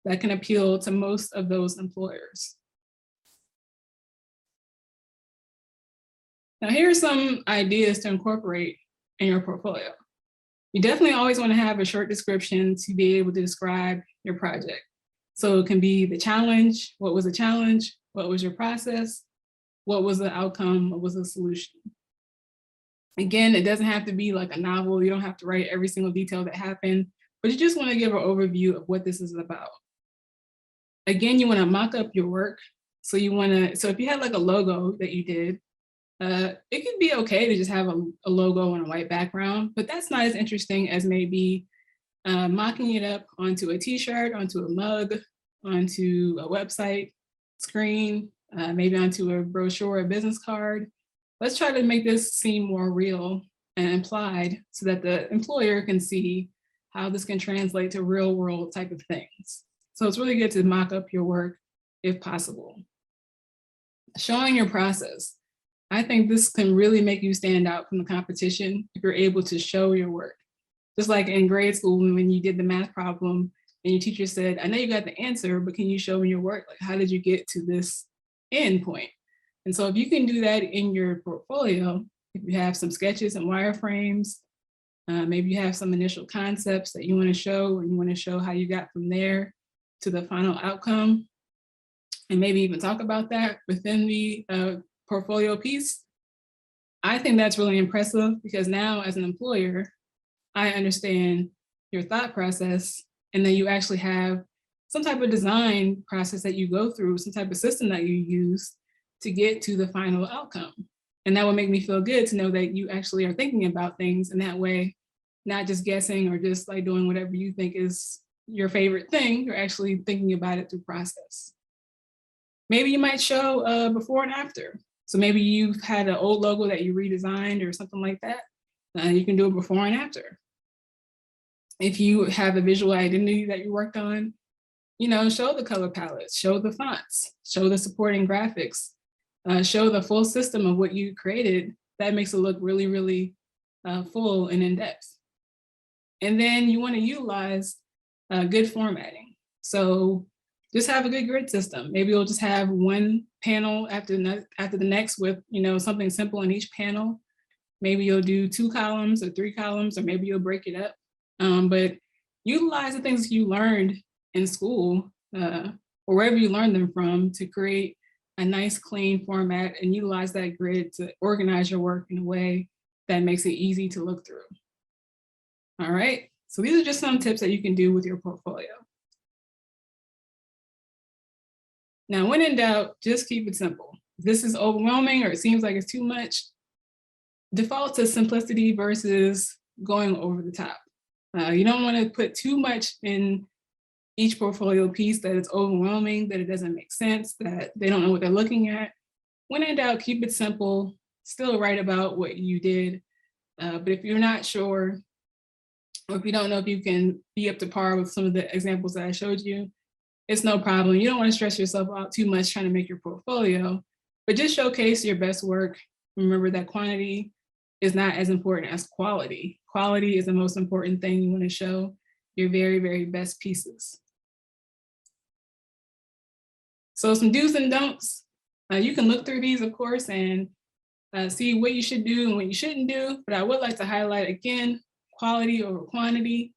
that can appeal to most of those employers. Now here are some ideas to incorporate in your portfolio. You definitely always want to have a short description to be able to describe your project. So it can be the challenge, what was the challenge, what was your process, what was the outcome, what was the solution. Again, it doesn't have to be like a novel, you don't have to write every single detail that happened, but you just want to give an overview of what this is about. Again, you want to mock up your work. So you want to, so if you had like a logo that you did, it could be okay to just have a logo on a white background, but that's not as interesting as maybe mocking it up onto a t-shirt, onto a mug, onto a website screen, maybe onto a brochure, a business card. Let's try to make this seem more real and implied so that the employer can see how this can translate to real world type of things. So it's really good to mock up your work if possible. Showing your process. I think this can really make you stand out from the competition if you're able to show your work. Just like in grade school, when you did the math problem and your teacher said, I know you got the answer, but can you show me your work? Like, how did you get to this end point? And so if you can do that in your portfolio, if you have some sketches and wireframes, maybe you have some initial concepts that you want to show, and you want to show how you got from there to the final outcome, and maybe even talk about that within the portfolio piece, I think that's really impressive, because now as an employer, I understand your thought process, and then you actually have some type of design process that you go through, some type of system that you use to get to the final outcome. And that will make me feel good to know that you actually are thinking about things in that way, not just guessing or just like doing whatever you think is your favorite thing, you're actually thinking about it through process. Maybe you might show a before and after. So maybe you've had an old logo that you redesigned or something like that. You can do a before and after. If you have a visual identity that you worked on, show the color palettes, show the fonts, show the supporting graphics, show the full system of what you created. That makes it look really, really full and in depth. And then you want to utilize good formatting. So just have a good grid system. Maybe you'll just have one panel after the next with something simple in each panel. Maybe you'll do 2 columns or 3 columns, or maybe you'll break it up. But utilize the things you learned in school or wherever you learned them from to create a nice clean format and utilize that grid to organize your work in a way that makes it easy to look through. All right, so these are just some tips that you can do with your portfolio. Now, when in doubt, just keep it simple. If this is overwhelming or it seems like it's too much, default to simplicity versus going over the top. You don't want to put too much in each portfolio piece that it's overwhelming, that it doesn't make sense, that they don't know what they're looking at. When in doubt, keep it simple, still write about what you did. But if you're not sure, or if you don't know if you can be up to par with some of the examples that I showed you, it's no problem. You don't want to stress yourself out too much trying to make your portfolio, but just showcase your best work. Remember that quantity is not as important as quality. Quality is the most important thing. You want to show your very, very best pieces. So some do's and don'ts. You can look through these, of course, and see what you should do and what you shouldn't do, but I would like to highlight again, quality over quantity,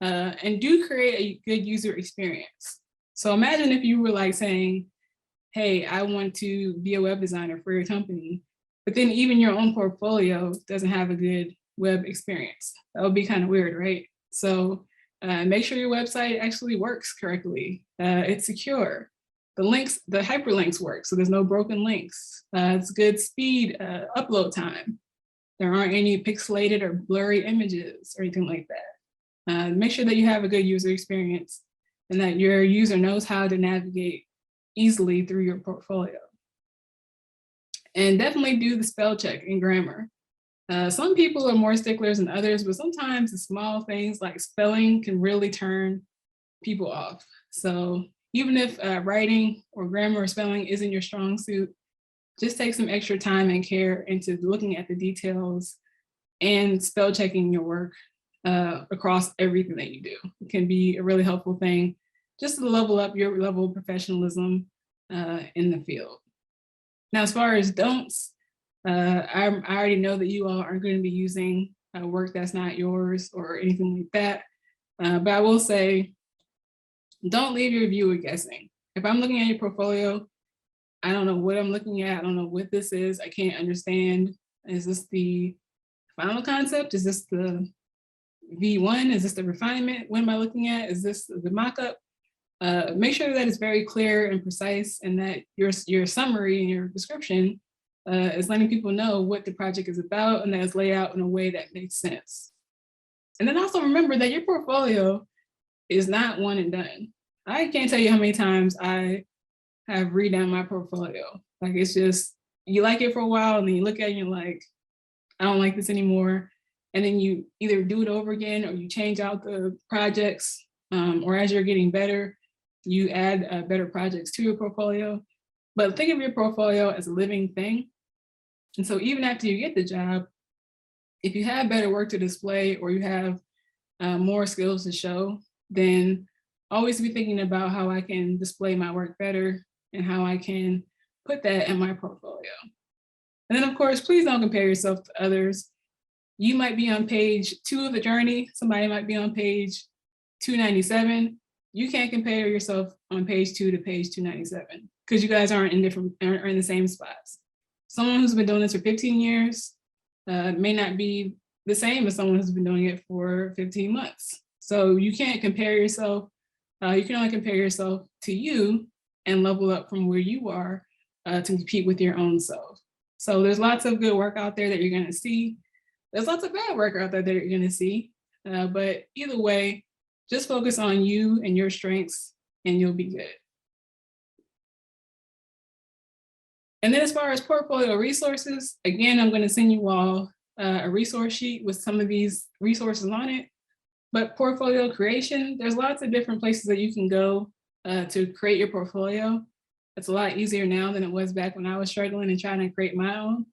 and do create a good user experience. So imagine if you were like saying, hey, I want to be a web designer for your company, but then even your own portfolio doesn't have a good web experience. That would be kind of weird, right? So make sure your website actually works correctly. It's secure. The links, the hyperlinks work, so there's no broken links. It's good speed, upload time. There aren't any pixelated or blurry images or anything like that. Make sure that you have a good user experience and that your user knows how to navigate easily through your portfolio. And definitely do the spell check and grammar. Some people are more sticklers than others, but sometimes the small things like spelling can really turn people off. So even if writing or grammar or spelling isn't your strong suit, just take some extra time and care into looking at the details and spell checking your work across everything that you do. It can be a really helpful thing just to level up your level of professionalism in the field. Now, as far as don'ts, I already know that you all aren't going to be using work that's not yours or anything like that. But I will say, don't leave your viewer guessing. If I'm looking at your portfolio, I don't know what I'm looking at. I don't know what this is. I can't understand. Is this the final concept? Is this the V1? Is this the refinement? What am I looking at? Is this the mock-up? Make sure that it's very clear and precise and that your summary and your description is letting people know what the project is about and that it's laid out in a way that makes sense. And then also remember that your portfolio is not one and done. I can't tell you how many times I have redone my portfolio. Like it's just, you like it for a while and then you look at it and you're like, I don't like this anymore. And then you either do it over again or you change out the projects or as you're getting better, you add better projects to your portfolio. But think of your portfolio as a living thing. And so even after you get the job, if you have better work to display or you have more skills to show, then always be thinking about how I can display my work better and how I can put that in my portfolio. And then of course, please don't compare yourself to others. You might be on page 2 of the journey. Somebody might be on page 297. You can't compare yourself on page 2 to page 297 because you guys aren't in the same spots. Someone who's been doing this for 15 years may not be the same as someone who's been doing it for 15 months. So you can't compare yourself. You can only compare yourself to you and level up from where you are to compete with your own self. So there's lots of good work out there that you're going to see. There's lots of bad work out there that you're going to see. But either way, Just focus on you and your strengths and you'll be good. And then as far as portfolio resources, again, I'm going to send you all a resource sheet with some of these resources on it. But portfolio creation, there's lots of different places that you can go to create your portfolio. It's a lot easier now than it was back when I was struggling and trying to create my own.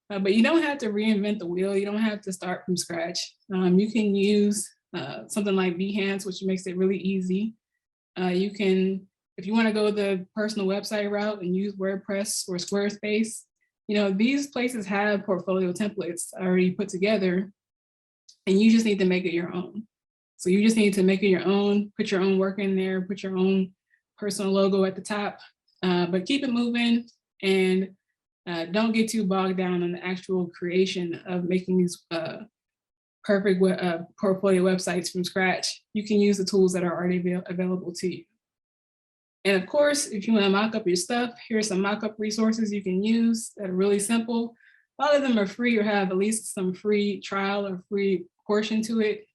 But you don't have to reinvent the wheel. You don't have to start from scratch. You can use something like Behance, which makes it really easy. You can, if you want to go the personal website route and use WordPress or Squarespace, these places have portfolio templates already put together, and you just need to make it your own. So you just need to make it your own, put your own work in there, put your own personal logo at the top, but keep it moving and don't get too bogged down on the actual creation of making these perfect portfolio websites from scratch. You can use the tools that are already available to you. And of course, if you want to mock up your stuff, here's some mock-up resources you can use that are really simple. A lot of them are free or have at least some free trial or free portion to it.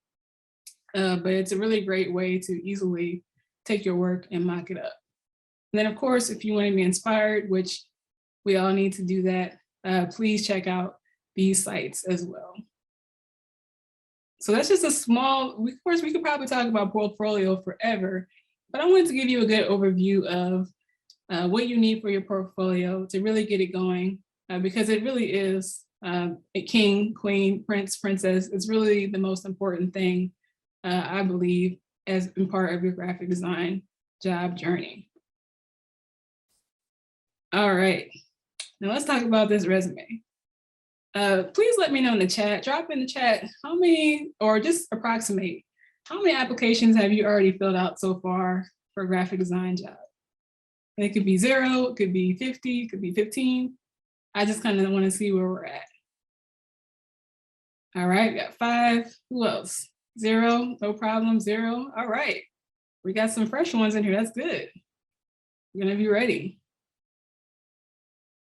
But it's a really great way to easily take your work and mock it up. And then of course, if you want to be inspired, which we all need to do that, please check out these sites as well. So that's just a small, of course, we could probably talk about portfolio forever, but I wanted to give you a good overview of what you need for your portfolio to really get it going, because it really is a king, queen, prince, princess. It's really the most important thing, I believe, as in part of your graphic design job journey. All right, now let's talk about this resume. Please let me know in the chat, drop in the chat how many, or just approximate, how many applications have you already filled out so far for a graphic design job? And it could be 0, it could be 50, it could be 15. I just kind of want to see where we're at. All right, we got 5. Who else? 0, no problem, 0. All right, we got some fresh ones in here. That's good. You're gonna be ready.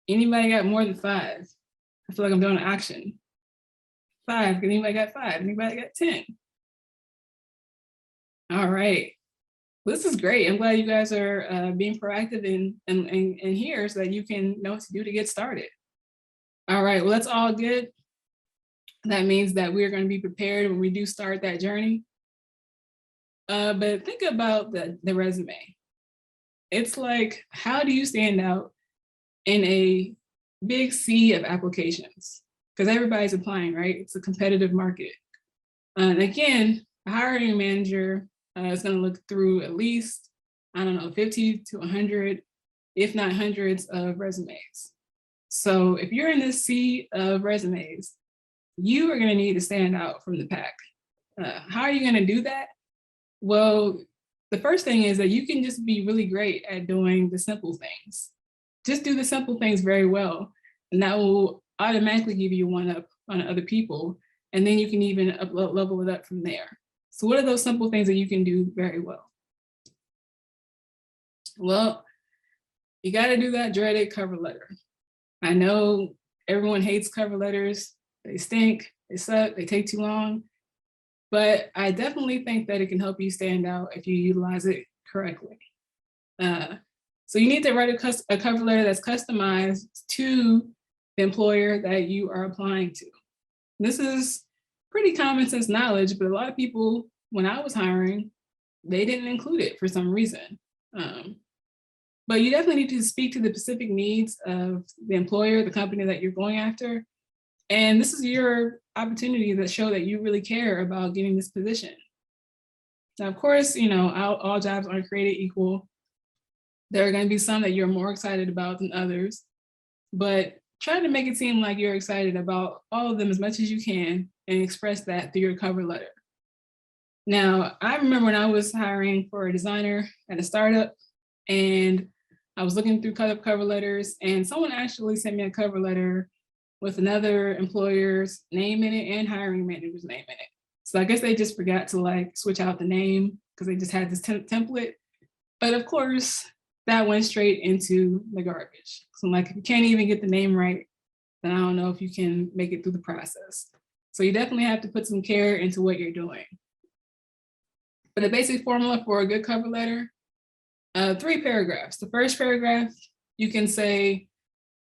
Anybody got more than 5? I feel like I'm doing an auction. 5, anybody got 5? Anybody got 10? All right, this is great. I'm glad you guys are being proactive in here so that you can know what to do to get started. All right, well, that's all good. That means that we're going to be prepared when we do start that journey. But think about the resume. It's like, how do you stand out in a big sea of applications? Because everybody's applying, right? It's a competitive market. And again, a hiring manager is going to look through at least, I don't know, 50 to 100, if not hundreds of resumes. So if you're in this sea of resumes, you are going to need to stand out from the pack. How are you going to do that? Well, the first thing is that you can just be really great at doing the simple things. Just do the simple things very well, and that will automatically give you one up on other people, and then you can even level it up from there. So what are those simple things that you can do very well? Well, you got to do that dreaded cover letter. I know everyone hates cover letters. They stink, they suck, they take too long. But I definitely think that it can help you stand out if you utilize it correctly. So you need to write a cover letter that's customized to the employer that you are applying to. This is pretty common sense knowledge, but a lot of people, when I was hiring, they didn't include it for some reason. But you definitely need to speak to the specific needs of the employer, the company that you're going after. And this is your opportunity to show that you really care about getting this position. Now, of course, all jobs aren't created equal. There are going to be some that you're more excited about than others, but try to make it seem like you're excited about all of them as much as you can and express that through your cover letter. Now, I remember when I was hiring for a designer at a startup, and I was looking through cover letters, and someone actually sent me a cover letter with another employer's name in it and hiring manager's name in it. So I guess they just forgot to switch out the name because they just had this template. But of course, that went straight into the garbage. So if you can't even get the name right, then I don't know if you can make it through the process. So you definitely have to put some care into what you're doing. But the basic formula for a good cover letter, 3 paragraphs. The first paragraph, you can say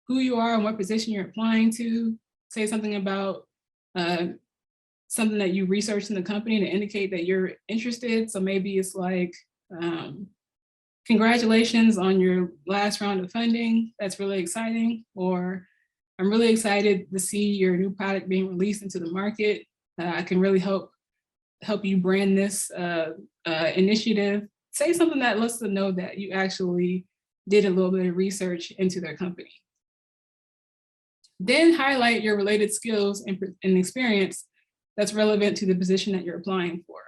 who you are and what position you're applying to. Say something about something that you researched in the company to indicate that you're interested. So maybe it's like, congratulations on your last round of funding. That's really exciting. Or I'm really excited to see your new product being released into the market. I can really help you brand this initiative. Say something that lets them know that you actually did a little bit of research into their company. Then highlight your related skills and experience that's relevant to the position that you're applying for.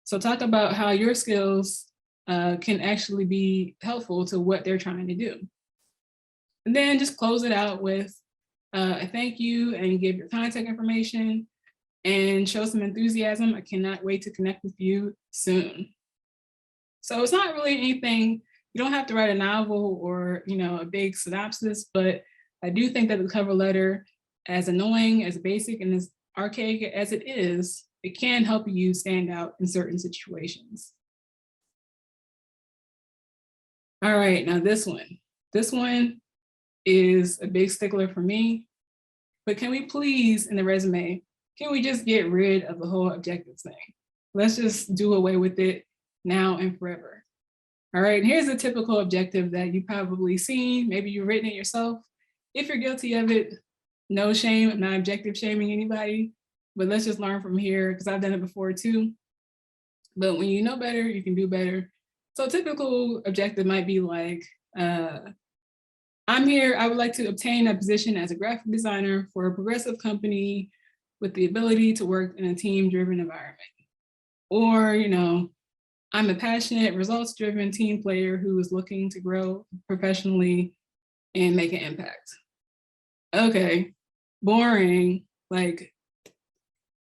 So talk about how your skills can actually be helpful to what they're trying to do. And then just close it out with a thank you and give your contact information and show some enthusiasm. I cannot wait to connect with you soon. So it's not really anything, you don't have to write a novel or, a big synopsis, but I do think that the cover letter, as annoying, as basic, and as archaic as it is, it can help you stand out in certain situations. All right, now this one is a big stickler for me, but can we please, in the resume, can we just get rid of the whole objectives thing? Let's just do away with it now and forever. All right, and here's a typical objective that you've probably seen, maybe you've written it yourself. If you're guilty of it, no shame, I'm not objective shaming anybody, but let's just learn from here because I've done it before too. But when you know better, you can do better. So a typical objective might be like, I'm here, I would like to obtain a position as a graphic designer for a progressive company with the ability to work in a team-driven environment. Or, I'm a passionate, results-driven team player who is looking to grow professionally and make an impact. Okay, boring, like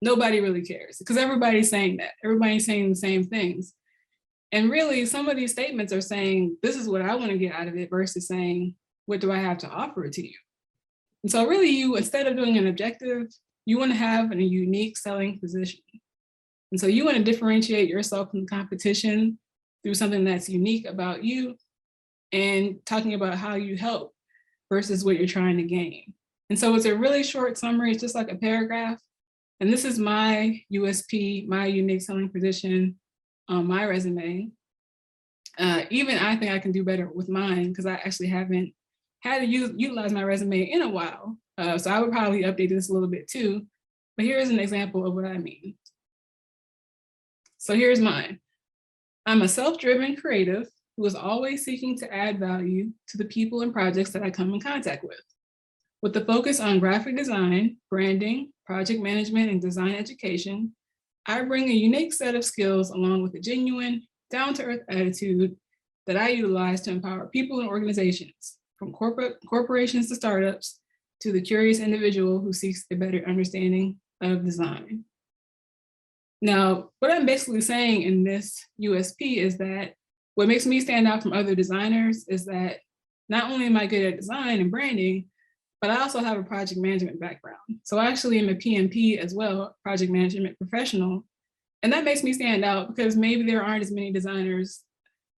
nobody really cares because everybody's saying that. Everybody's saying the same things. And really, some of these statements are saying, this is what I want to get out of it versus saying, what do I have to offer to you? And so really you, instead of doing an objective, you want to have a unique selling position. And so you want to differentiate yourself from the competition through something that's unique about you and talking about how you help versus what you're trying to gain. And so it's a really short summary, it's just like a paragraph. And this is my USP, my unique selling position on my resume. Even I think I can do better with mine because I actually haven't had to utilize my resume in a while. So I would probably update this a little bit too. But here's an example of what I mean. So here's mine. I'm a self-driven creative who is always seeking to add value to the people and projects that I come in contact with the focus on graphic design, branding, project management, and design education. I bring a unique set of skills along with a genuine, down-to-earth attitude that I utilize to empower people and organizations, from corporations to startups, to the curious individual who seeks a better understanding of design. Now, what I'm basically saying in this USP is that what makes me stand out from other designers is that not only am I good at design and branding, but I also have a project management background. So I actually am a PMP as well, project management professional. And that makes me stand out because maybe there aren't as many designers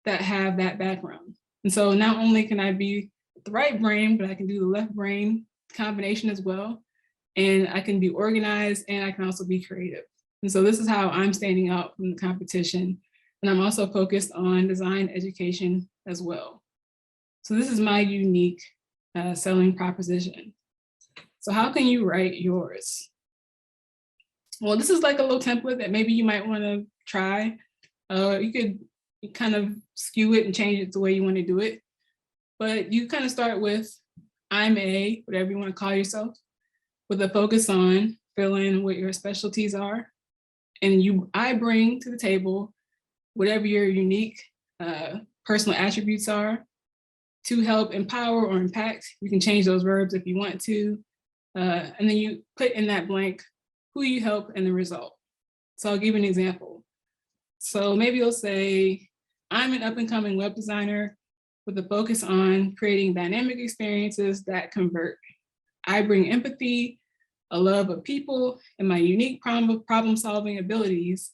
that have that background. And so not only can I be the right brain, but I can do the left brain combination as well. And I can be organized and I can also be creative. And so this is how I'm standing out from the competition. And I'm also focused on design education as well. So this is my unique selling proposition. So how can you write yours? Well, this is like a little template that maybe you might want to try. You could kind of skew it and change it the way you want to do it. But you kind of start with, I'm a, whatever you want to call yourself, with a focus on fill in what your specialties are. And I bring to the table whatever your unique personal attributes are to help empower or impact. You can change those verbs if you want to. And then you put in that blank who you help and the result. So I'll give you an example. So maybe you'll say, I'm an up-and-coming web designer with a focus on creating dynamic experiences that convert. I bring empathy, a love of people, and my unique problem-solving abilities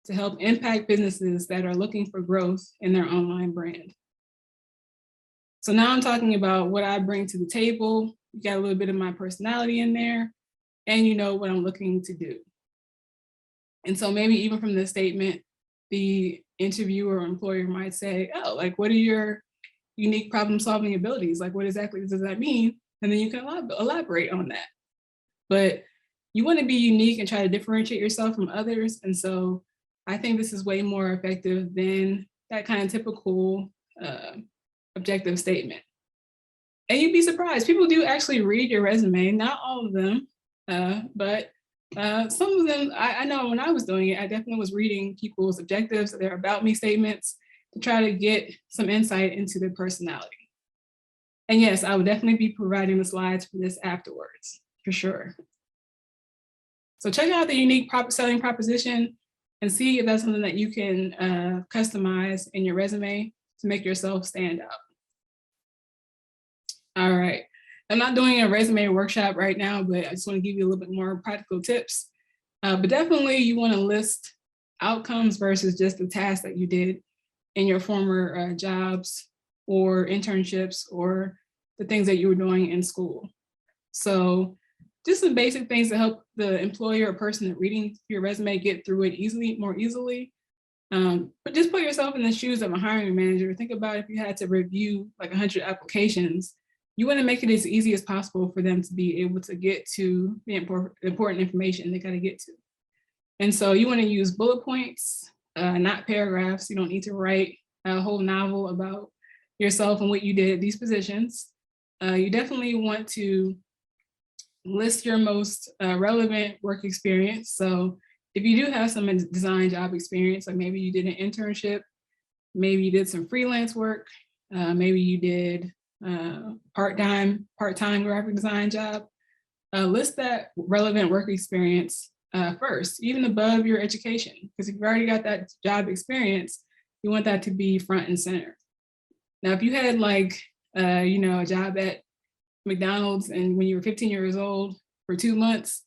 to help impact businesses that are looking for growth in their online brand. So now I'm talking about what I bring to the table. You got a little bit of my personality in there, and you know what I'm looking to do. And so maybe even from this statement, the interviewer or employer might say, oh, like, what are your unique problem solving abilities? Like, what exactly does that mean? And then you can elaborate on that. But you want to be unique and try to differentiate yourself from others. And so I think this is way more effective than that kind of typical objective statement. And you'd be surprised, people do actually read your resume, not all of them, but some of them, I know when I was doing it, I definitely was reading people's objectives, their about me statements, to try to get some insight into their personality. And yes, I would definitely be providing the slides for this afterwards, for sure. So check out the unique selling proposition and see if that's something that you can customize in your resume to make yourself stand out. All right, I'm not doing a resume workshop right now, but I just want to give you a little bit more practical tips. But definitely you want to list outcomes versus just the tasks that you did in your former jobs or internships or the things that you were doing in school. So just some basic things to help the employer or person that reading your resume get through it more easily. But just put yourself in the shoes of a hiring manager. Think about if you had to review like 100 applications, you want to make it as easy as possible for them to be able to get to the important information they got to get to. And so you want to use bullet points, not paragraphs. You don't need to write a whole novel about yourself and what you did at these positions. You definitely want to list your most relevant work experience. So if you do have some design job experience, like maybe you did an internship, maybe you did some freelance work, maybe you did part-time graphic design job, list that relevant work experience first, even above your education, because if you've already got that job experience, you want that to be front and center. Now, if you had like, a job at McDonald's and when you were 15 years old for 2 months,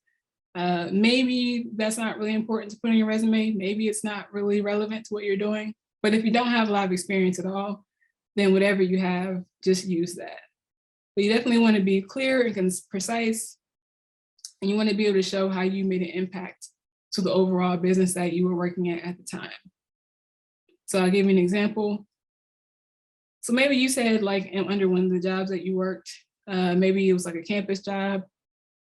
maybe that's not really important to put on your resume. Maybe it's not really relevant to what you're doing. But if you don't have a lot of experience at all, then whatever you have, just use that. But you definitely want to be clear and precise, and you want to be able to show how you made an impact to the overall business that you were working at the time. So I'll give you an example. So maybe you said like under one of the jobs that you worked, maybe it was like a campus job.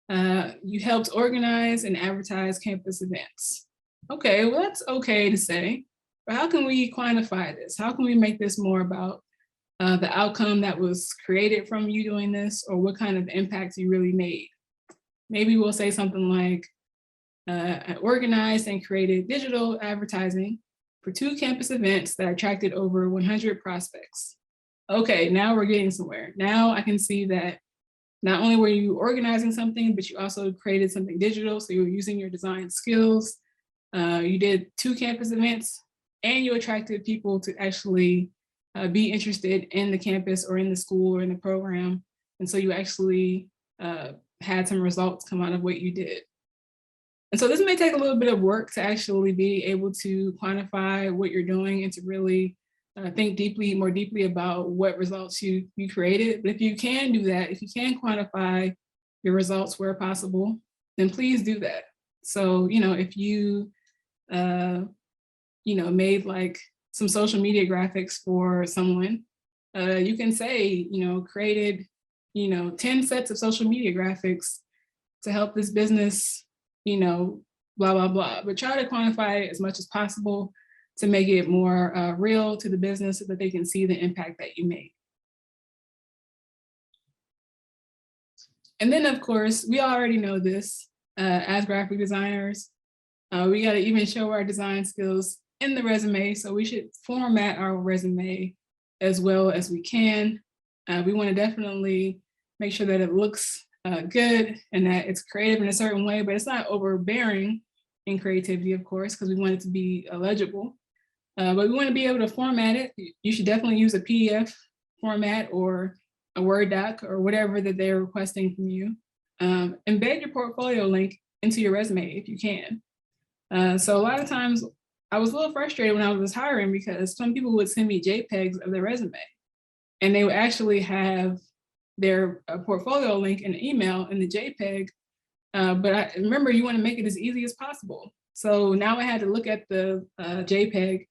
You helped organize and advertise campus events. Okay, well, that's okay to say, but how can we quantify this? How can we make this more about the outcome that was created from you doing this, or what kind of impact you really made? Maybe we'll say something like, I organized and created digital advertising for 2 campus events that attracted over 100 prospects. Okay, now we're getting somewhere. Now I can see that not only were you organizing something, but you also created something digital. So you were using your design skills. You did 2 campus events, and you attracted people to actually be interested in the campus or in the school or in the program. And so you actually had some results come out of what you did. And so this may take a little bit of work to actually be able to quantify what you're doing and to really think more deeply about what results you created. But if you can do that, if you can quantify your results where possible, then please do that. So, if you, made like some social media graphics for someone, you can say, created, 10 sets of social media graphics to help this business, blah, blah, blah. But try to quantify it as much as possible to make it more real to the business so that they can see the impact that you made. And then, of course, we already know this as graphic designers, we got to even show our design skills in the resume. So we should format our resume as well as we can. We want to definitely make sure that it looks good and that it's creative in a certain way, but it's not overbearing in creativity, of course, because we want it to be legible. But we want to be able to format it. You should definitely use a PDF format or a Word doc or whatever that they're requesting from you. Embed your portfolio link into your resume if you can. So a lot of times I was a little frustrated when I was hiring because some people would send me JPEGs of their resume, and they would actually have their portfolio link in the email in the JPEG. But I remember, you want to make it as easy as possible. So now I had to look at the JPEG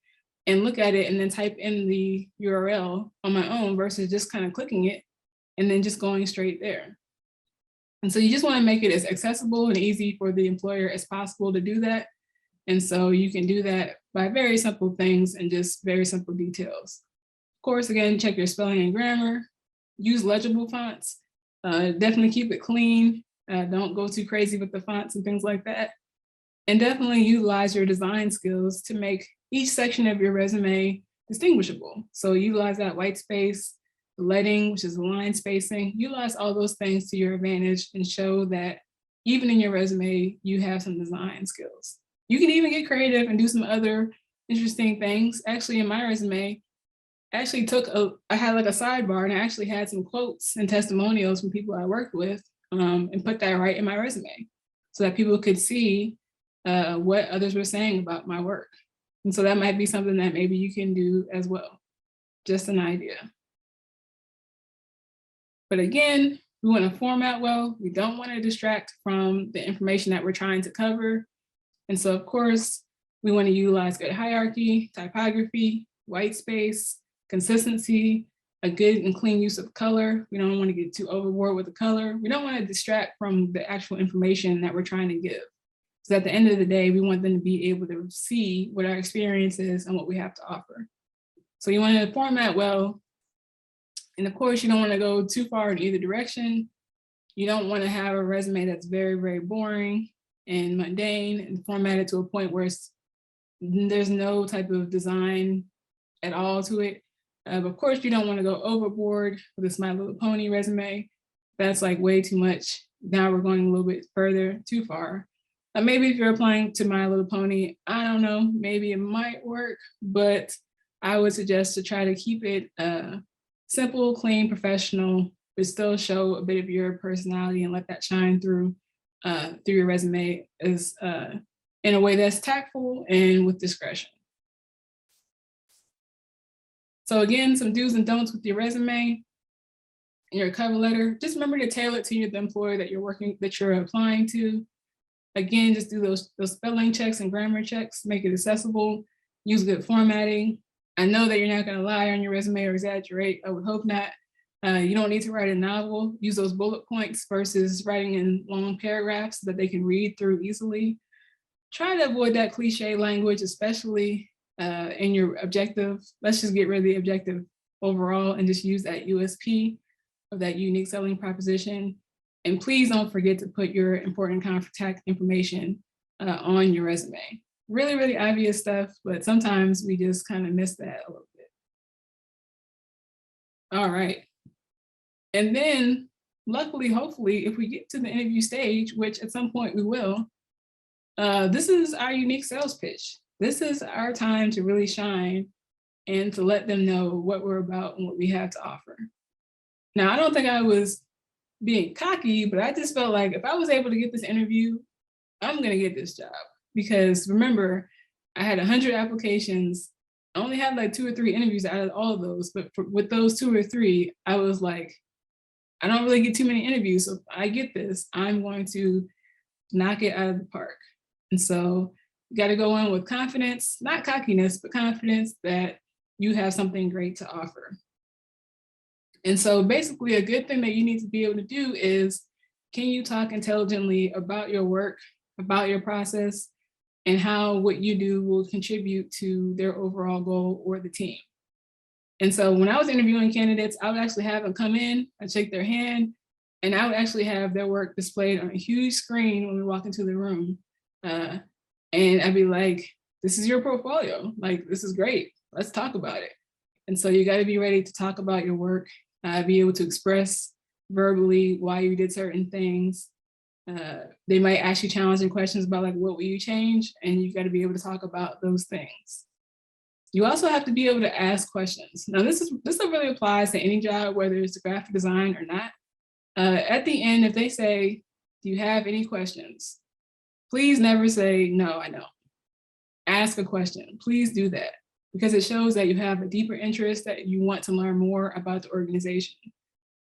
and look at it and then type in the URL on my own versus just kind of clicking it and then just going straight there. And so you just want to make it as accessible and easy for the employer as possible to do that. And so you can do that by very simple things and just very simple details. Of course, again, check your spelling and grammar, use legible fonts, definitely keep it clean. Don't go too crazy with the fonts and things like that. And definitely utilize your design skills to make each section of your resume distinguishable. So utilize that white space, the leading, which is the line spacing, utilize all those things to your advantage and show that even in your resume, you have some design skills. You can even get creative and do some other interesting things. Actually, in my resume, I had like a sidebar and I actually had some quotes and testimonials from people I worked with, and put that right in my resume so that people could see what others were saying about my work. And so that might be something that maybe you can do as well. Just an idea. But again, we want to format well. We don't want to distract from the information that we're trying to cover. And so, of course, we want to utilize good hierarchy, typography, white space, consistency, a good and clean use of color. We don't want to get too overboard with the color. We don't want to distract from the actual information that we're trying to give. So at the end of the day, we want them to be able to see what our experience is and what we have to offer. So you want to format well. And of course, you don't want to go too far in either direction. You don't want to have a resume that's very, very boring and mundane and formatted to a point where there's no type of design at all to it. Of course, you don't want to go overboard with this My Little Pony resume. That's like way too much. Now we're going a little bit further, too far. Maybe if you're applying to My Little Pony, I don't know, maybe it might work, but I would suggest to try to keep it simple, clean, professional, but still show a bit of your personality and let that shine through your resume as in a way that's tactful and with discretion. So again, some do's and don'ts with your resume and your cover letter. Just remember to tailor it to the employer that you're applying to. Again, just do those spelling checks and grammar checks, make it accessible, use good formatting. I know that you're not going to lie on your resume or exaggerate. I would hope not. You don't need to write a novel. Use those bullet points versus writing in long paragraphs so that they can read through easily. Try to avoid that cliche language, especially in your objective. Let's just get rid of the objective overall and just use that USP of that unique selling proposition. And please don't forget to put your important contact information on your resume. Really, really obvious stuff, but sometimes we just kind of miss that a little bit. All right. And then luckily, hopefully, if we get to the interview stage, which at some point we will, this is our unique sales pitch. This is our time to really shine and to let them know what we're about and what we have to offer. Now, I don't think I was being cocky, but I just felt like if I was able to get this interview, I'm going to get this job. Because remember, I had 100 applications. I only had like 2 or 3 interviews out of all of those. But with those 2 or 3, I was like, I don't really get too many interviews. So if I get this, I'm going to knock it out of the park. And so you got to go in with confidence, not cockiness, but confidence that you have something great to offer. And so basically a good thing that you need to be able to do is, can you talk intelligently about your work, about your process, and how what you do will contribute to their overall goal or the team? And so when I was interviewing candidates, I would actually have them come in, I'd shake their hand, and I would actually have their work displayed on a huge screen when we walk into the room. And I'd be like, this is your portfolio. Like, this is great. Let's talk about it. And so you got to be ready to talk about your work, be able to express verbally why you did certain things. They might ask you challenging questions about like, what will you change? And you got to be able to talk about those things. You also have to be able to ask questions. Now, this really applies to any job, whether it's graphic design or not. At the end, if they say, do you have any questions? Please never say, no, I don't. ask a question. Please do that, because it shows that you have a deeper interest, that you want to learn more about the organization.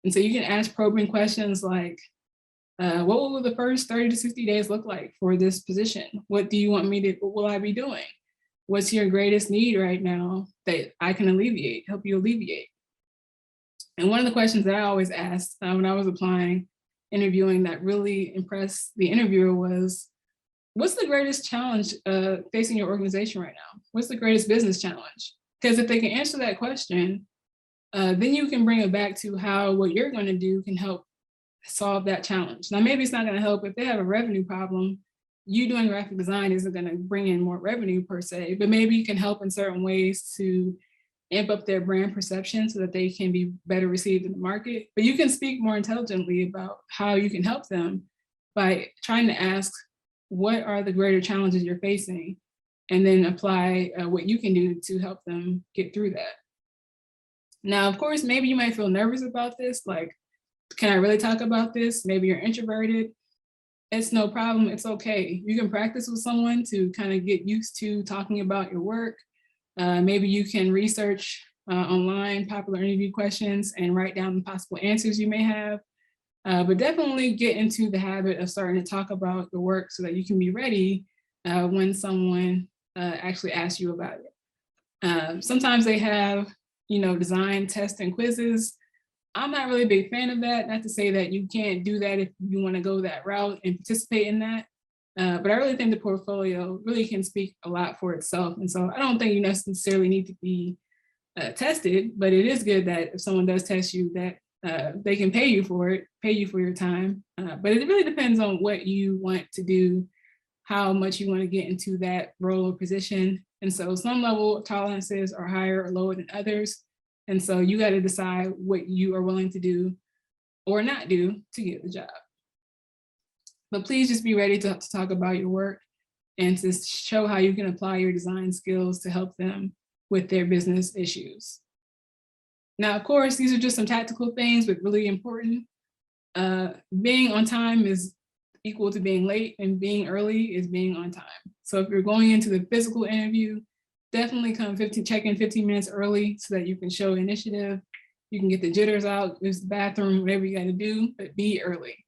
And so you can ask probing questions like, what will the first 30 to 60 days look like for this position? What do you want me to, what will I be doing? What's your greatest need right now that I can help you alleviate? And one of the questions that I always asked when I was applying, interviewing, that really impressed the interviewer was, what's the greatest challenge facing your organization right now? What's the greatest business challenge? Because if they can answer that question, then you can bring it back to how what you're going to do can help solve that challenge. Now, maybe it's not going to help if they have a revenue problem. You doing graphic design isn't going to bring in more revenue per se, but maybe you can help in certain ways to amp up their brand perception so that they can be better received in the market. But you can speak more intelligently about how you can help them by trying to ask, what are the greater challenges you're facing? And then apply what you can do to help them get through that. Now, of course, maybe you might feel nervous about this, like, can I really talk about this? Maybe you're introverted. It's no problem, it's okay. You can practice with someone to kind of get used to talking about your work. Maybe you can research online popular interview questions and write down the possible answers you may have. But definitely get into the habit of starting to talk about your work so that you can be ready when someone actually asks you about it. Sometimes they have, design tests and quizzes. I'm not really a big fan of that. Not to say that you can't do that if you want to go that route and participate in that. But I really think the portfolio really can speak a lot for itself. And so I don't think you necessarily need to be tested, but it is good that if someone does test you, that they can pay you for it, pay you for your time. But it really depends on what you want to do, how much you want to get into that role or position. And so some level of tolerances are higher or lower than others. And so you got to decide what you are willing to do or not do to get the job. But please just be ready to talk about your work and to show how you can apply your design skills to help them with their business issues. Now, of course, these are just some tactical things, but really important. Being on time is equal to being late, and being early is being on time. So if you're going into the physical interview, definitely check in 15 minutes early so that you can show initiative. You can get the jitters out, use the bathroom, whatever you got to do, but be early.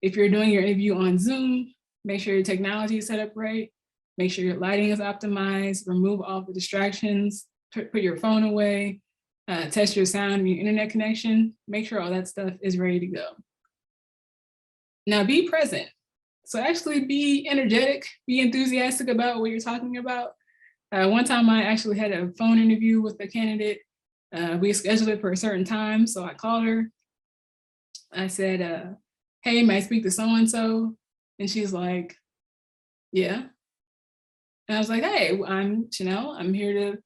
If you're doing your interview on Zoom, make sure your technology is set up right. Make sure your lighting is optimized. Remove all the distractions. Put your phone away. Test your sound and your internet connection. Make sure all that stuff is ready to go. Now, be present. So actually be energetic, be enthusiastic about what you're talking about. One time I actually had a phone interview with the candidate. We scheduled it for a certain time, so I called her. I said, hey, may I speak to so-and-so? And she's like, yeah. And I was like, hey, I'm Chanel. I'm here to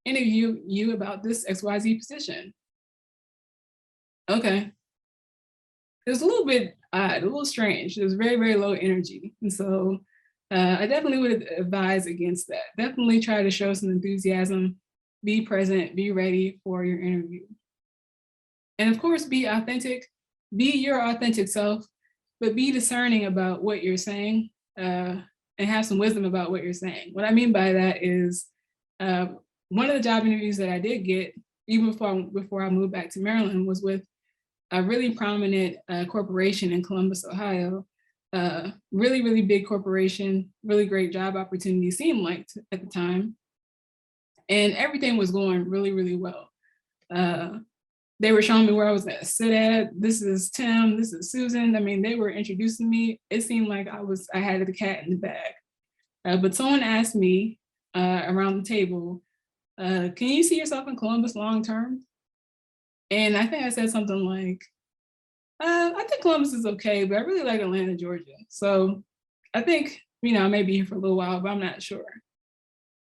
interview you about this XYZ position. Okay. It was a little bit odd, a little strange. It was very, very low energy. And so I definitely would advise against that. Definitely try to show some enthusiasm, be present, be ready for your interview. And of course, be authentic, be your authentic self, but be discerning about what you're saying and have some wisdom about what you're saying. What I mean by that is one of the job interviews that I did get, even before I moved back to Maryland, was with a really prominent corporation in Columbus, Ohio. Really, really big corporation, really great job opportunity seemed like at the time. And everything was going really, really well. They were showing me where I was going to sit at. This is Tim, this is Susan. I mean, they were introducing me. It seemed like I had the cat in the bag. But someone asked me around the table, can you see yourself in Columbus long-term? And I think I said something like, I think Columbus is okay, but I really like Atlanta, Georgia. So I think, I may be here for a little while, but I'm not sure.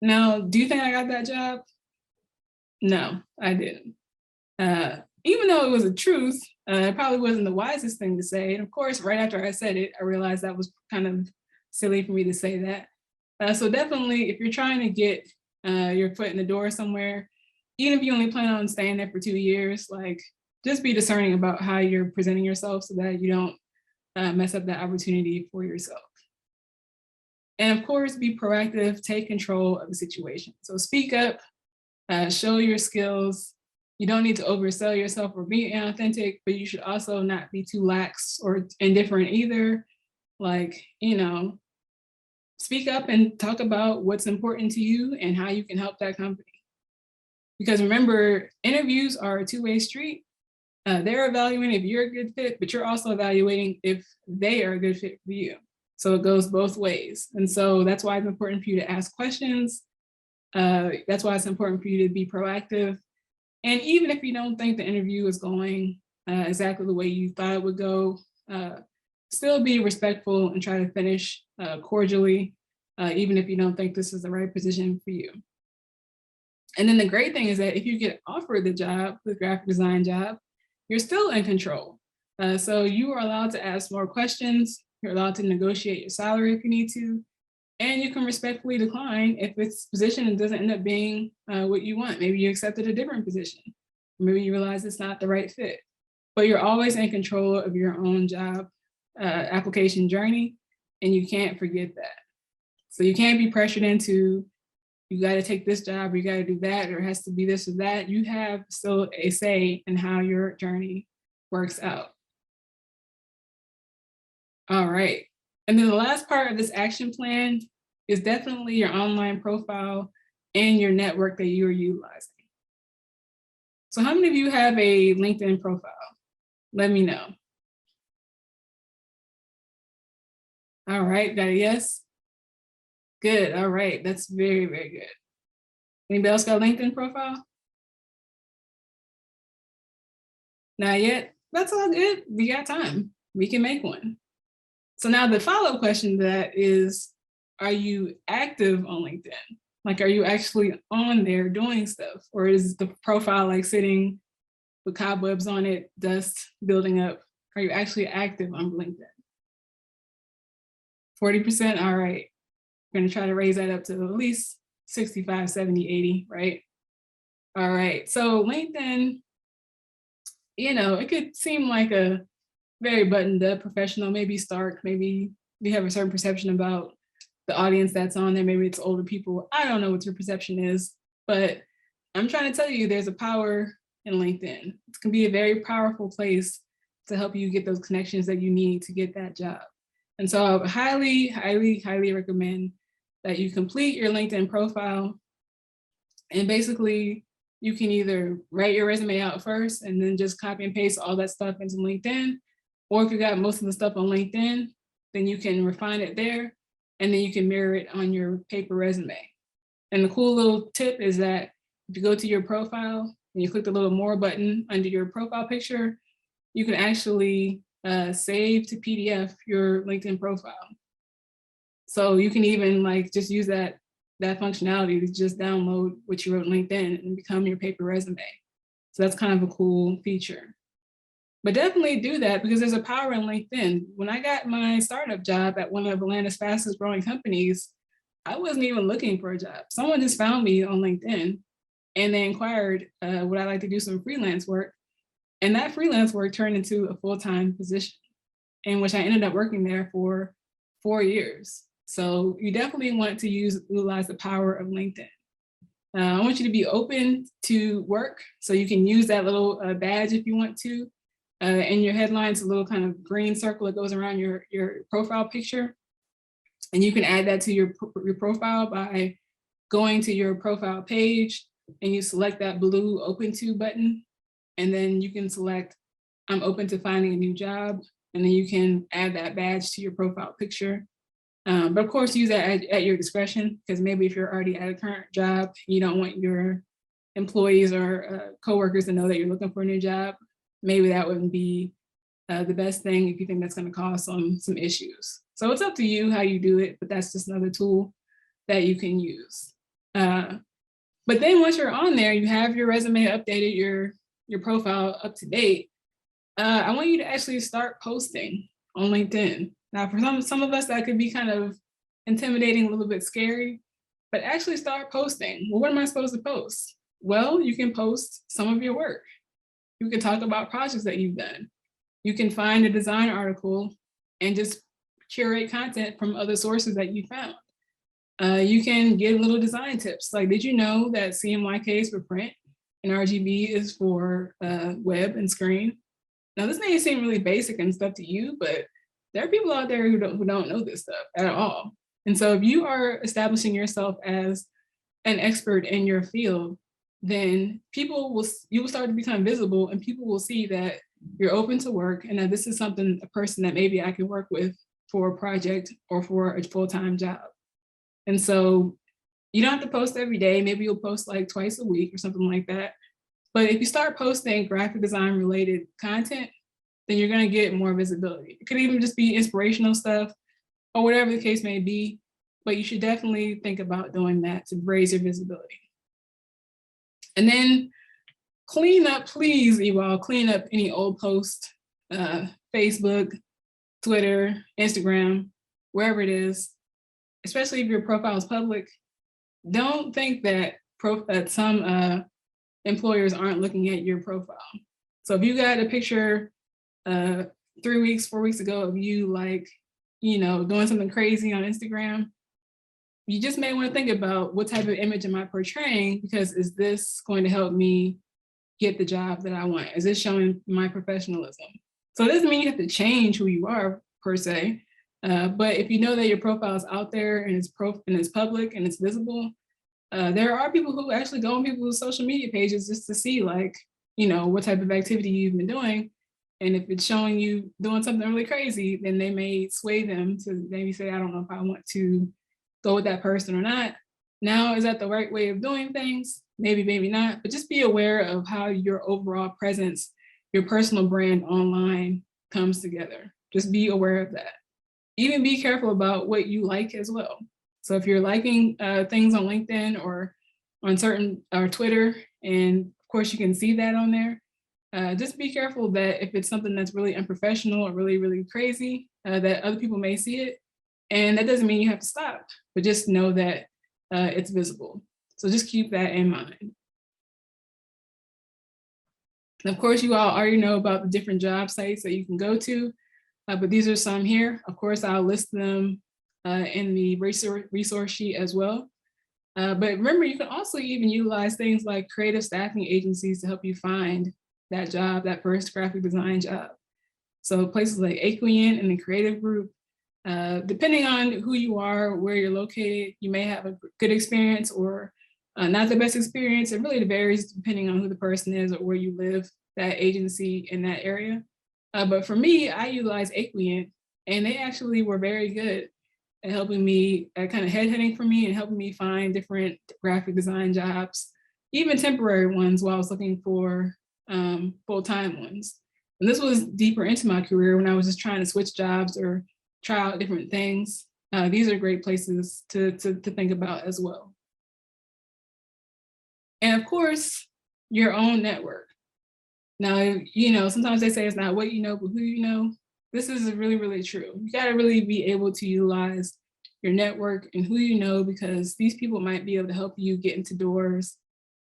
Now, do you think I got that job? No, I didn't. Even though it was the truth, it probably wasn't the wisest thing to say. And of course, right after I said it, I realized that was kind of silly for me to say that. So definitely, if you're trying to get your foot in the door somewhere, even if you only plan on staying there for 2 years, just be discerning about how you're presenting yourself so that you don't mess up that opportunity for yourself. And of course, be proactive, take control of the situation. So speak up, show your skills. You don't need to oversell yourself or be inauthentic, but you should also not be too lax or indifferent either. Like, speak up and talk about what's important to you and how you can help that company. Because remember, interviews are a two-way street. They're evaluating if you're a good fit, but you're also evaluating if they are a good fit for you. So it goes both ways. And so that's why it's important for you to ask questions. That's why it's important for you to be proactive. And even if you don't think the interview is going exactly the way you thought it would go, still be respectful and try to finish cordially, even if you don't think this is the right position for you. And then the great thing is that if you get offered the job, the graphic design job, you're still in control. So you are allowed to ask more questions. You're allowed to negotiate your salary if you need to, and you can respectfully decline if this position doesn't end up being what you want. Maybe you accepted a different position. Maybe you realize it's not the right fit, but you're always in control of your own job application journey, and you can't forget that. So you can't be pressured into, you got to take this job, or you got to do that, or it has to be this or that. You have still a say in how your journey works out. All right. And then the last part of this action plan is definitely your online profile and your network that you are utilizing. So how many of you have a LinkedIn profile? Let me know. All right, got a yes? Good, all right, that's very, very good. Anybody else got a LinkedIn profile? Not yet? That's all good, we got time. We can make one. So now the follow-up question to that is, are you active on LinkedIn? Like, are you actually on there doing stuff? Or is the profile like sitting with cobwebs on it, dust building up? Are you actually active on LinkedIn? 40%, all right. We're gonna try to raise that up to at least 65, 70, 80, right? All right, so LinkedIn, it could seem like a very buttoned up professional, maybe stark, maybe you have a certain perception about the audience that's on there, maybe it's older people. I don't know what your perception is, but I'm trying to tell you there's a power in LinkedIn. It can be a very powerful place to help you get those connections that you need to get that job. And so I would highly, highly, highly recommend that you complete your LinkedIn profile. And basically, you can either write your resume out first and then just copy and paste all that stuff into LinkedIn. Or if you got most of the stuff on LinkedIn, then you can refine it there, and then you can mirror it on your paper resume. And the cool little tip is that if you go to your profile and you click the little more button under your profile picture, you can actually save to PDF your LinkedIn profile. So you can even like just use that functionality to just download what you wrote in LinkedIn and become your paper resume. So that's kind of a cool feature. But definitely do that because there's a power in LinkedIn. When I got my startup job at one of Atlanta's fastest growing companies, I wasn't even looking for a job. Someone just found me on LinkedIn and they inquired, would I like to do some freelance work? And that freelance work turned into a full-time position, in which I ended up working there for 4 years. So you definitely want to utilize the power of LinkedIn. I want you to be open to work, so you can use that little badge if you want to. In your headlines, a little kind of green circle that goes around your profile picture. And you can add that to your profile by going to your profile page and you select that blue open to button. And then you can select, I'm open to finding a new job. And then you can add that badge to your profile picture. But of course, use that at your discretion, because maybe if you're already at a current job, you don't want your employees or coworkers to know that you're looking for a new job. Maybe that wouldn't be the best thing if you think that's going to cause some issues. So it's up to you how you do it, but that's just another tool that you can use. But then once you're on there, you have your resume updated, your profile up to date. I want you to actually start posting on LinkedIn. Now, for some of us, that could be kind of intimidating, a little bit scary, but actually start posting. Well, what am I supposed to post? Well, you can post some of your work. You can talk about projects that you've done. You can find a design article and just curate content from other sources that you found. You can get little design tips. Like, did you know that CMYK is for print and RGB is for web and screen? Now, this may seem really basic and stuff to you, but there are people out there who don't know this stuff at all. And so if you are establishing yourself as an expert in your field, then you will start to become visible, and people will see that you're open to work and that this is a person that maybe I can work with for a project or for a full-time job. And so you don't have to post every day. Maybe you'll post like twice a week or something like that. But if you start posting graphic design related content, then you're going to get more visibility. It could even just be inspirational stuff or whatever the case may be, but you should definitely think about doing that to raise your visibility. And then clean up, please, you all, clean up any old posts, Facebook, Twitter, Instagram, wherever it is, especially if your profile is public. Don't think that some employers aren't looking at your profile. So if you got a picture 3 weeks, 4 weeks ago of you doing something crazy on Instagram, you just may want to think about what type of image am I portraying, because is this going to help me get the job that I want? Is this showing my professionalism? So it doesn't mean you have to change who you are per se, but if you know that your profile is out there and it's public and it's visible, there are people who actually go on people's social media pages just to see what type of activity you've been doing. And if it's showing you doing something really crazy, then they may sway them to maybe say, I don't know if I want to go with that person or not. Now, is that the right way of doing things? Maybe, maybe not, but just be aware of how your overall presence, your personal brand online comes together. Just be aware of that. Even be careful about what you like as well. So if you're liking things on LinkedIn or on Twitter, and of course you can see that on there, just be careful that if it's something that's really unprofessional or really, really crazy, that other people may see it. And that doesn't mean you have to stop, but just know that it's visible. So just keep that in mind. And of course, you all already know about the different job sites that you can go to, but these are some here. Of course, I'll list them in the resource sheet as well. But remember, you can also even utilize things like creative staffing agencies to help you find that job, that first graphic design job. So places like Aquient and the Creative Group, depending on who you are, where you're located, you may have a good experience or not the best experience. It really varies depending on who the person is or where you live, that agency in that area. But for me, I utilize Aquient, and they actually were very good at helping me, kind of headhunting for me and helping me find different graphic design jobs, even temporary ones while I was looking for full-time ones. And this was deeper into my career when I was just trying to switch jobs or try out different things. These are great places to think about as well. And of course, your own network. Now, sometimes they say it's not what you know, but who you know. This is really, really true. You got to really be able to utilize your network and who you know, because these people might be able to help you get into doors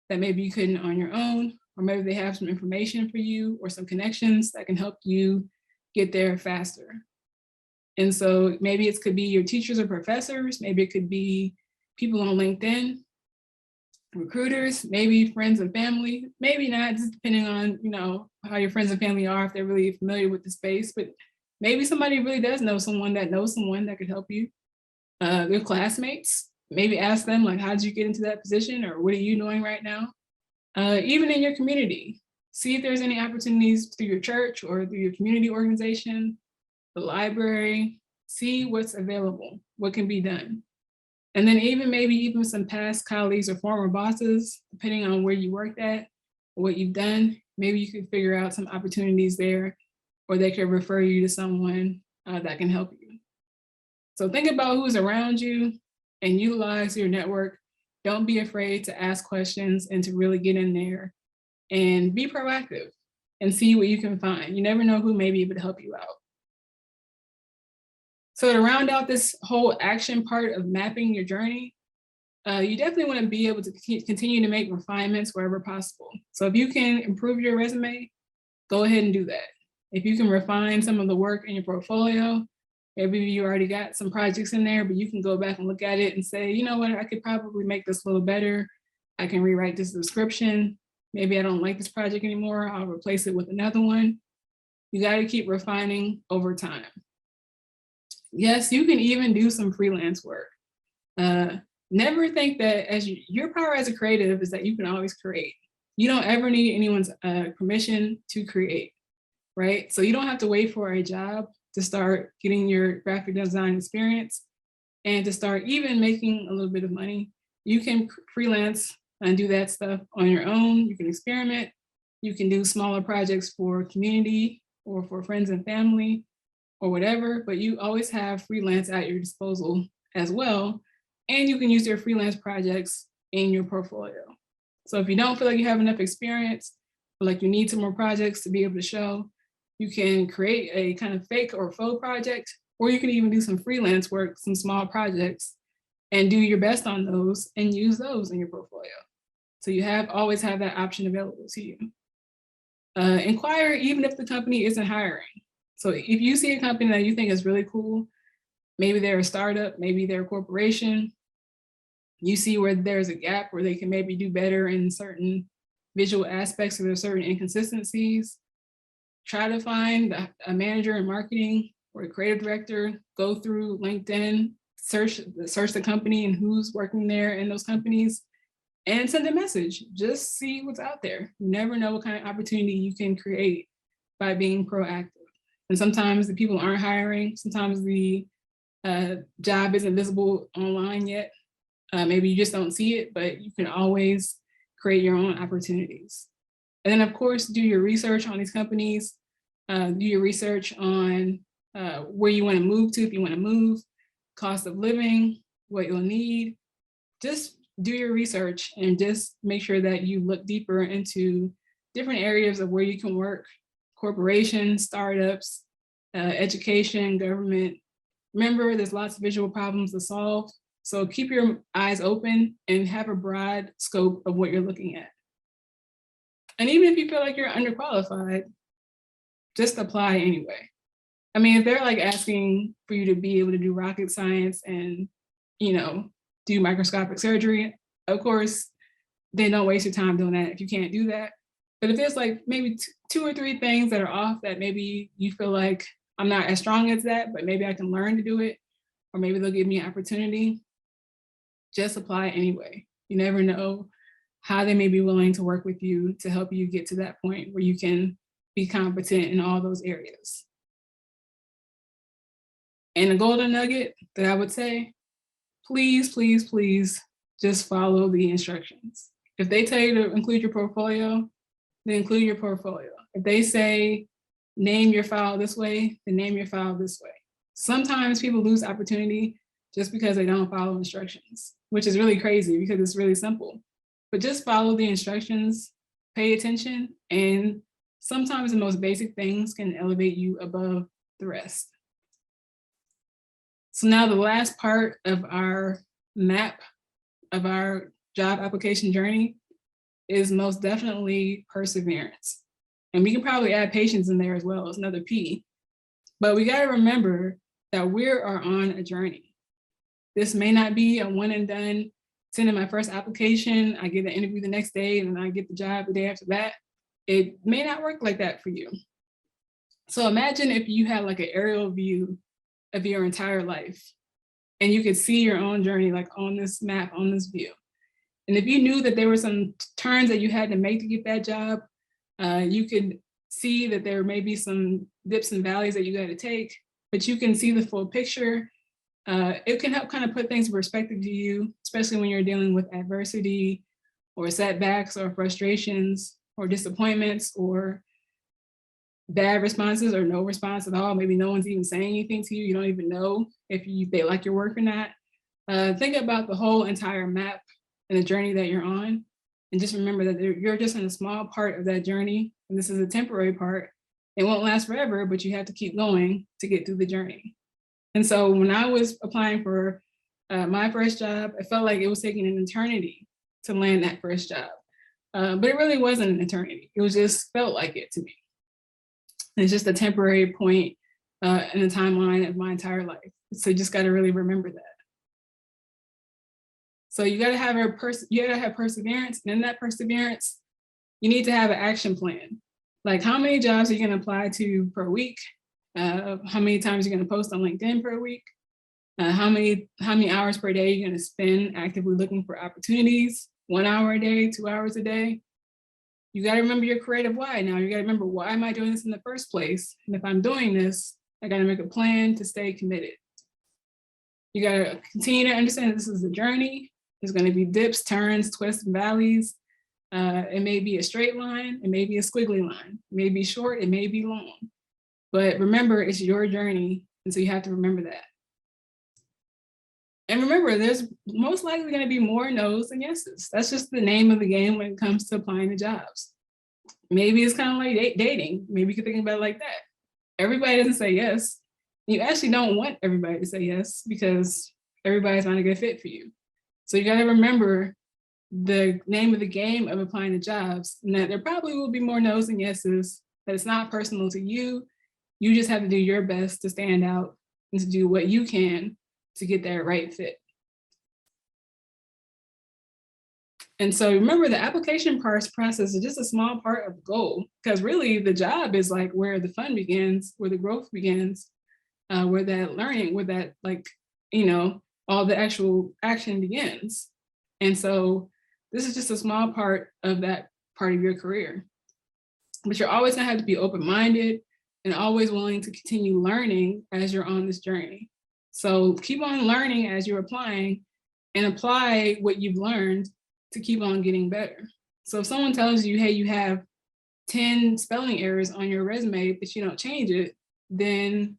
that maybe you couldn't on your own, or maybe they have some information for you or some connections that can help you get there faster. And so maybe it could be your teachers or professors, maybe it could be people on LinkedIn, recruiters, maybe friends and family, maybe not, just depending on, how your friends and family are, if they're really familiar with the space, but maybe somebody really does know someone that knows someone that could help you. Their classmates, maybe ask them, like, how did you get into that position, or what are you doing right now? Even in your community, see if there's any opportunities through your church or through your community organization, the library, see what's available, what can be done. And then maybe even some past colleagues or former bosses, depending on where you worked at, or what you've done, maybe you could figure out some opportunities there, or they could refer you to someone that can help you. So think about who's around you and utilize your network. Don't be afraid to ask questions and to really get in there and be proactive and see what you can find. You never know who may be able to help you out. So to round out this whole action part of mapping your journey, you definitely want to be able to continue to make refinements wherever possible. So if you can improve your resume, go ahead and do that. If you can refine some of the work in your portfolio, Maybe you already got some projects in there, but you can go back and look at it and say, you know what, I could probably make this a little better. I can rewrite this description. Maybe I don't like this project anymore. I'll replace it with another one. You got to keep refining over time. Yes, you can even do some freelance work. Never think that your power as a creative is that you can always create. You don't ever need anyone's permission to create, right? So you don't have to wait for a job to start getting your graphic design experience and to start even making a little bit of money. You can freelance and do that stuff on your own. You can experiment. You can do smaller projects for community or for friends and family or whatever, but you always have freelance at your disposal as well. And you can use your freelance projects in your portfolio. So if you don't feel like you have enough experience, or like you need some more projects to be able to show, you can create a kind of fake or faux project, or you can even do some freelance work, some small projects, and do your best on those and use those in your portfolio. So you always have that option available to you. Inquire even if the company isn't hiring. So if you see a company that you think is really cool, maybe they're a startup, maybe they're a corporation, you see where there's a gap where they can maybe do better in certain visual aspects or there's certain inconsistencies, try to find a manager in marketing or a creative director, go through LinkedIn, search the company and who's working there in those companies, and send a message. Just see what's out there. You never know what kind of opportunity you can create by being proactive. And sometimes the people aren't hiring. Sometimes the job isn't visible online yet. Maybe you just don't see it, but you can always create your own opportunities. And then of course, do your research on these companies, do your research on where you want to move to if you want to move, cost of living, what you'll need. Just do your research and just make sure that you look deeper into different areas of where you can work, corporations, startups, education, government. Remember, there's lots of visual problems to solve. So keep your eyes open and have a broad scope of what you're looking at. And even if you feel like you're underqualified, just apply anyway. I mean, if they're like asking for you to be able to do rocket science and, do microscopic surgery, of course, then don't waste your time doing that if you can't do that. But if there's like maybe 2 or 3 things that are off that maybe you feel like I'm not as strong as that, but maybe I can learn to do it, or maybe they'll give me an opportunity, just apply anyway. You never know how they may be willing to work with you to help you get to that point where you can be competent in all those areas. And a golden nugget that I would say, please, please, please just follow the instructions. If they tell you to include your portfolio, then include your portfolio. If they say, name your file this way, then name your file this way. Sometimes people lose opportunity just because they don't follow instructions, which is really crazy because it's really simple. But just follow the instructions, pay attention, and sometimes the most basic things can elevate you above the rest. So now the last part of our map of our job application journey is most definitely perseverance. And we can probably add patience in there as well as another P. But we got to remember that we are on a journey. This may not be a one and done, send in my first application, I get an interview the next day, and then I get the job the day after that. It may not work like that for you. So imagine if you had like an aerial view of your entire life and you could see your own journey like on this map, on this view. And if you knew that there were some turns that you had to make to get that job, you could see that there may be some dips and valleys that you got to take, but you can see the full picture. It can help kind of put things in perspective to you, especially when you're dealing with adversity or setbacks or frustrations or disappointments or bad responses or no response at all. Maybe no one's even saying anything to you. You don't even know if they like your work or not. Think about the whole entire map and the journey that you're on. And just remember that you're just in a small part of that journey. And this is a temporary part. It won't last forever, but you have to keep going to get through the journey. And so when I was applying for my first job, it felt like it was taking an eternity to land that first job. But it really wasn't an eternity. It was just felt like it to me. It's just a temporary point in the timeline of my entire life. So you just got to really remember that. So you got to have perseverance, and in that perseverance, you need to have an action plan. Like, how many jobs are you going to apply to per week? How many times are you going to post on LinkedIn per week? How many hours per day are you going to spend actively looking for opportunities? 1 hour a day, 2 hours a day? You got to remember your creative why. Now you got to remember, why am I doing this in the first place? And if I'm doing this, I got to make a plan to stay committed. You got to continue to understand that this is a journey. There's going to be dips, turns, twists, and valleys. It may be a straight line, it may be a squiggly line, it may be short, it may be long. But remember, it's your journey, and so you have to remember that. And remember, there's most likely going to be more no's than yeses. That's just the name of the game when it comes to applying to jobs. Maybe it's kind of like dating. Maybe you could think about it like that. Everybody doesn't say yes. You actually don't want everybody to say yes, because everybody's not a good fit for you. So you got to remember the name of the game of applying to jobs, and that there probably will be more no's than yeses, that it's not personal to you. You just have to do your best to stand out and to do what you can to get that right fit. And so remember, the application process is just a small part of the goal, because really the job is like where the fun begins, where the growth begins, where that learning, where that, like, all the actual action begins. And so this is just a small part of that part of your career. But you're always gonna have to be open-minded and always willing to continue learning as you're on this journey. So keep on learning as you're applying, and apply what you've learned to keep on getting better. So if someone tells you, hey, you have 10 spelling errors on your resume, but you don't change it, then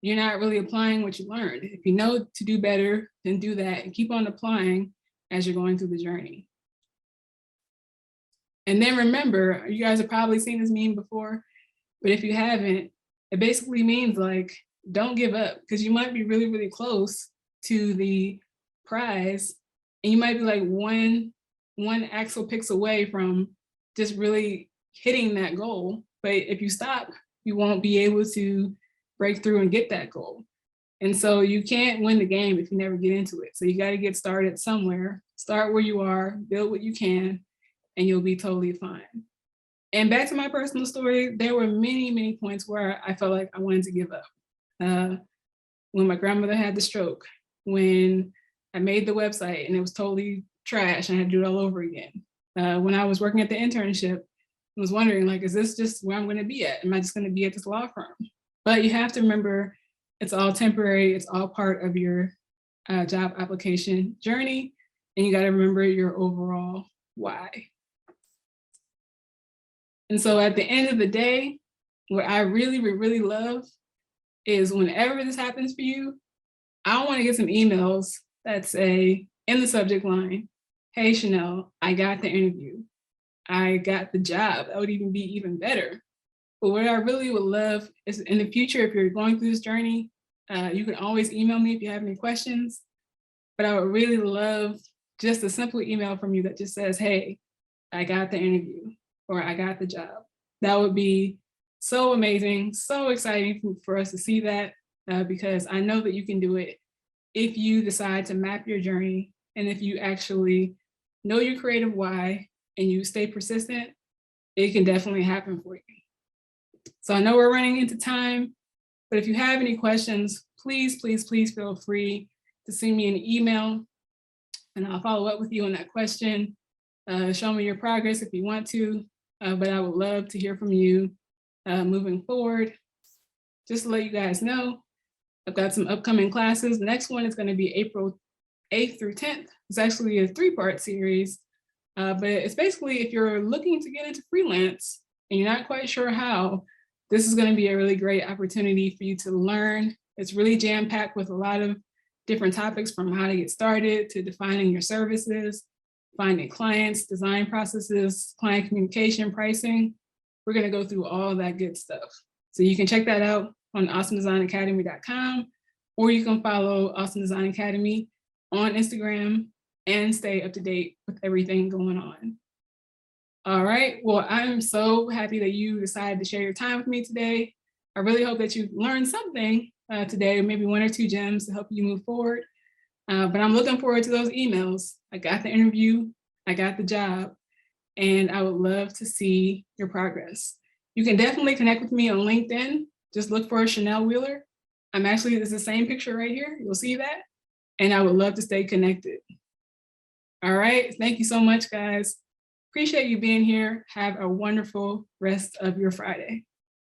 you're not really applying what you learned. If you know to do better, then do that and keep on applying as you're going through the journey. And then remember, you guys have probably seen this meme before, but if you haven't, it basically means, like, don't give up, because you might be really, really close to the prize, and you might be like one axle picks away from just really hitting that goal. But if you stop, you won't be able to break through and get that goal. And so you can't win the game if you never get into it. So you got to get started somewhere. Start where you are, build what you can, and you'll be totally fine. And back to my personal story, there were many, many points where I felt like I wanted to give up. When my grandmother had the stroke, when I made the website and it was totally trash and I had to do it all over again. When I was working at the internship, I was wondering, like, is this just where I'm going to be at? Am I just going to be at this law firm? But you have to remember, it's all temporary. It's all part of your job application journey. And you got to remember your overall why. And so at the end of the day, what I really, really love is whenever this happens for you, I want to get some emails that say in the subject line, hey, Chanel, I got the interview. I got the job. That would even be even better. But what I really would love is, in the future, if you're going through this journey, you can always email me if you have any questions. But I would really love just a simple email from you that just says, hey, I got the interview, or I got the job. That would be so amazing, so exciting for us to see that, because I know that you can do it if you decide to map your journey, and if you actually know your creative why and you stay persistent, it can definitely happen for you. So I know we're running into time, but if you have any questions, please, please, please feel free to send me an email, and I'll follow up with you on that question. Show me your progress if you want to, but I would love to hear from you moving forward. Just to let you guys know, I've got some upcoming classes. The next one is going to be April 8th through 10th. It's actually a 3-part series, but it's basically, if you're looking to get into freelance and you're not quite sure how, this is going to be a really great opportunity for you to learn. It's really jam-packed with a lot of different topics, from how to get started to defining your services, finding clients, design processes, client communication, pricing. We're going to go through all that good stuff. So you can check that out on awesomedesignacademy.com, or you can follow Awesome Design Academy on Instagram and stay up to date with everything going on. All right, well, I'm so happy that you decided to share your time with me today. I really hope that you learned something today, maybe 1 or 2 gems to help you move forward. But I'm looking forward to those emails. I got the interview, I got the job, and I would love to see your progress. You can definitely connect with me on LinkedIn. Just look for Chanel Wheeler. It's the same picture right here. You'll see that. And I would love to stay connected. All right, thank you so much, guys. Appreciate you being here. Have a wonderful rest of your Friday.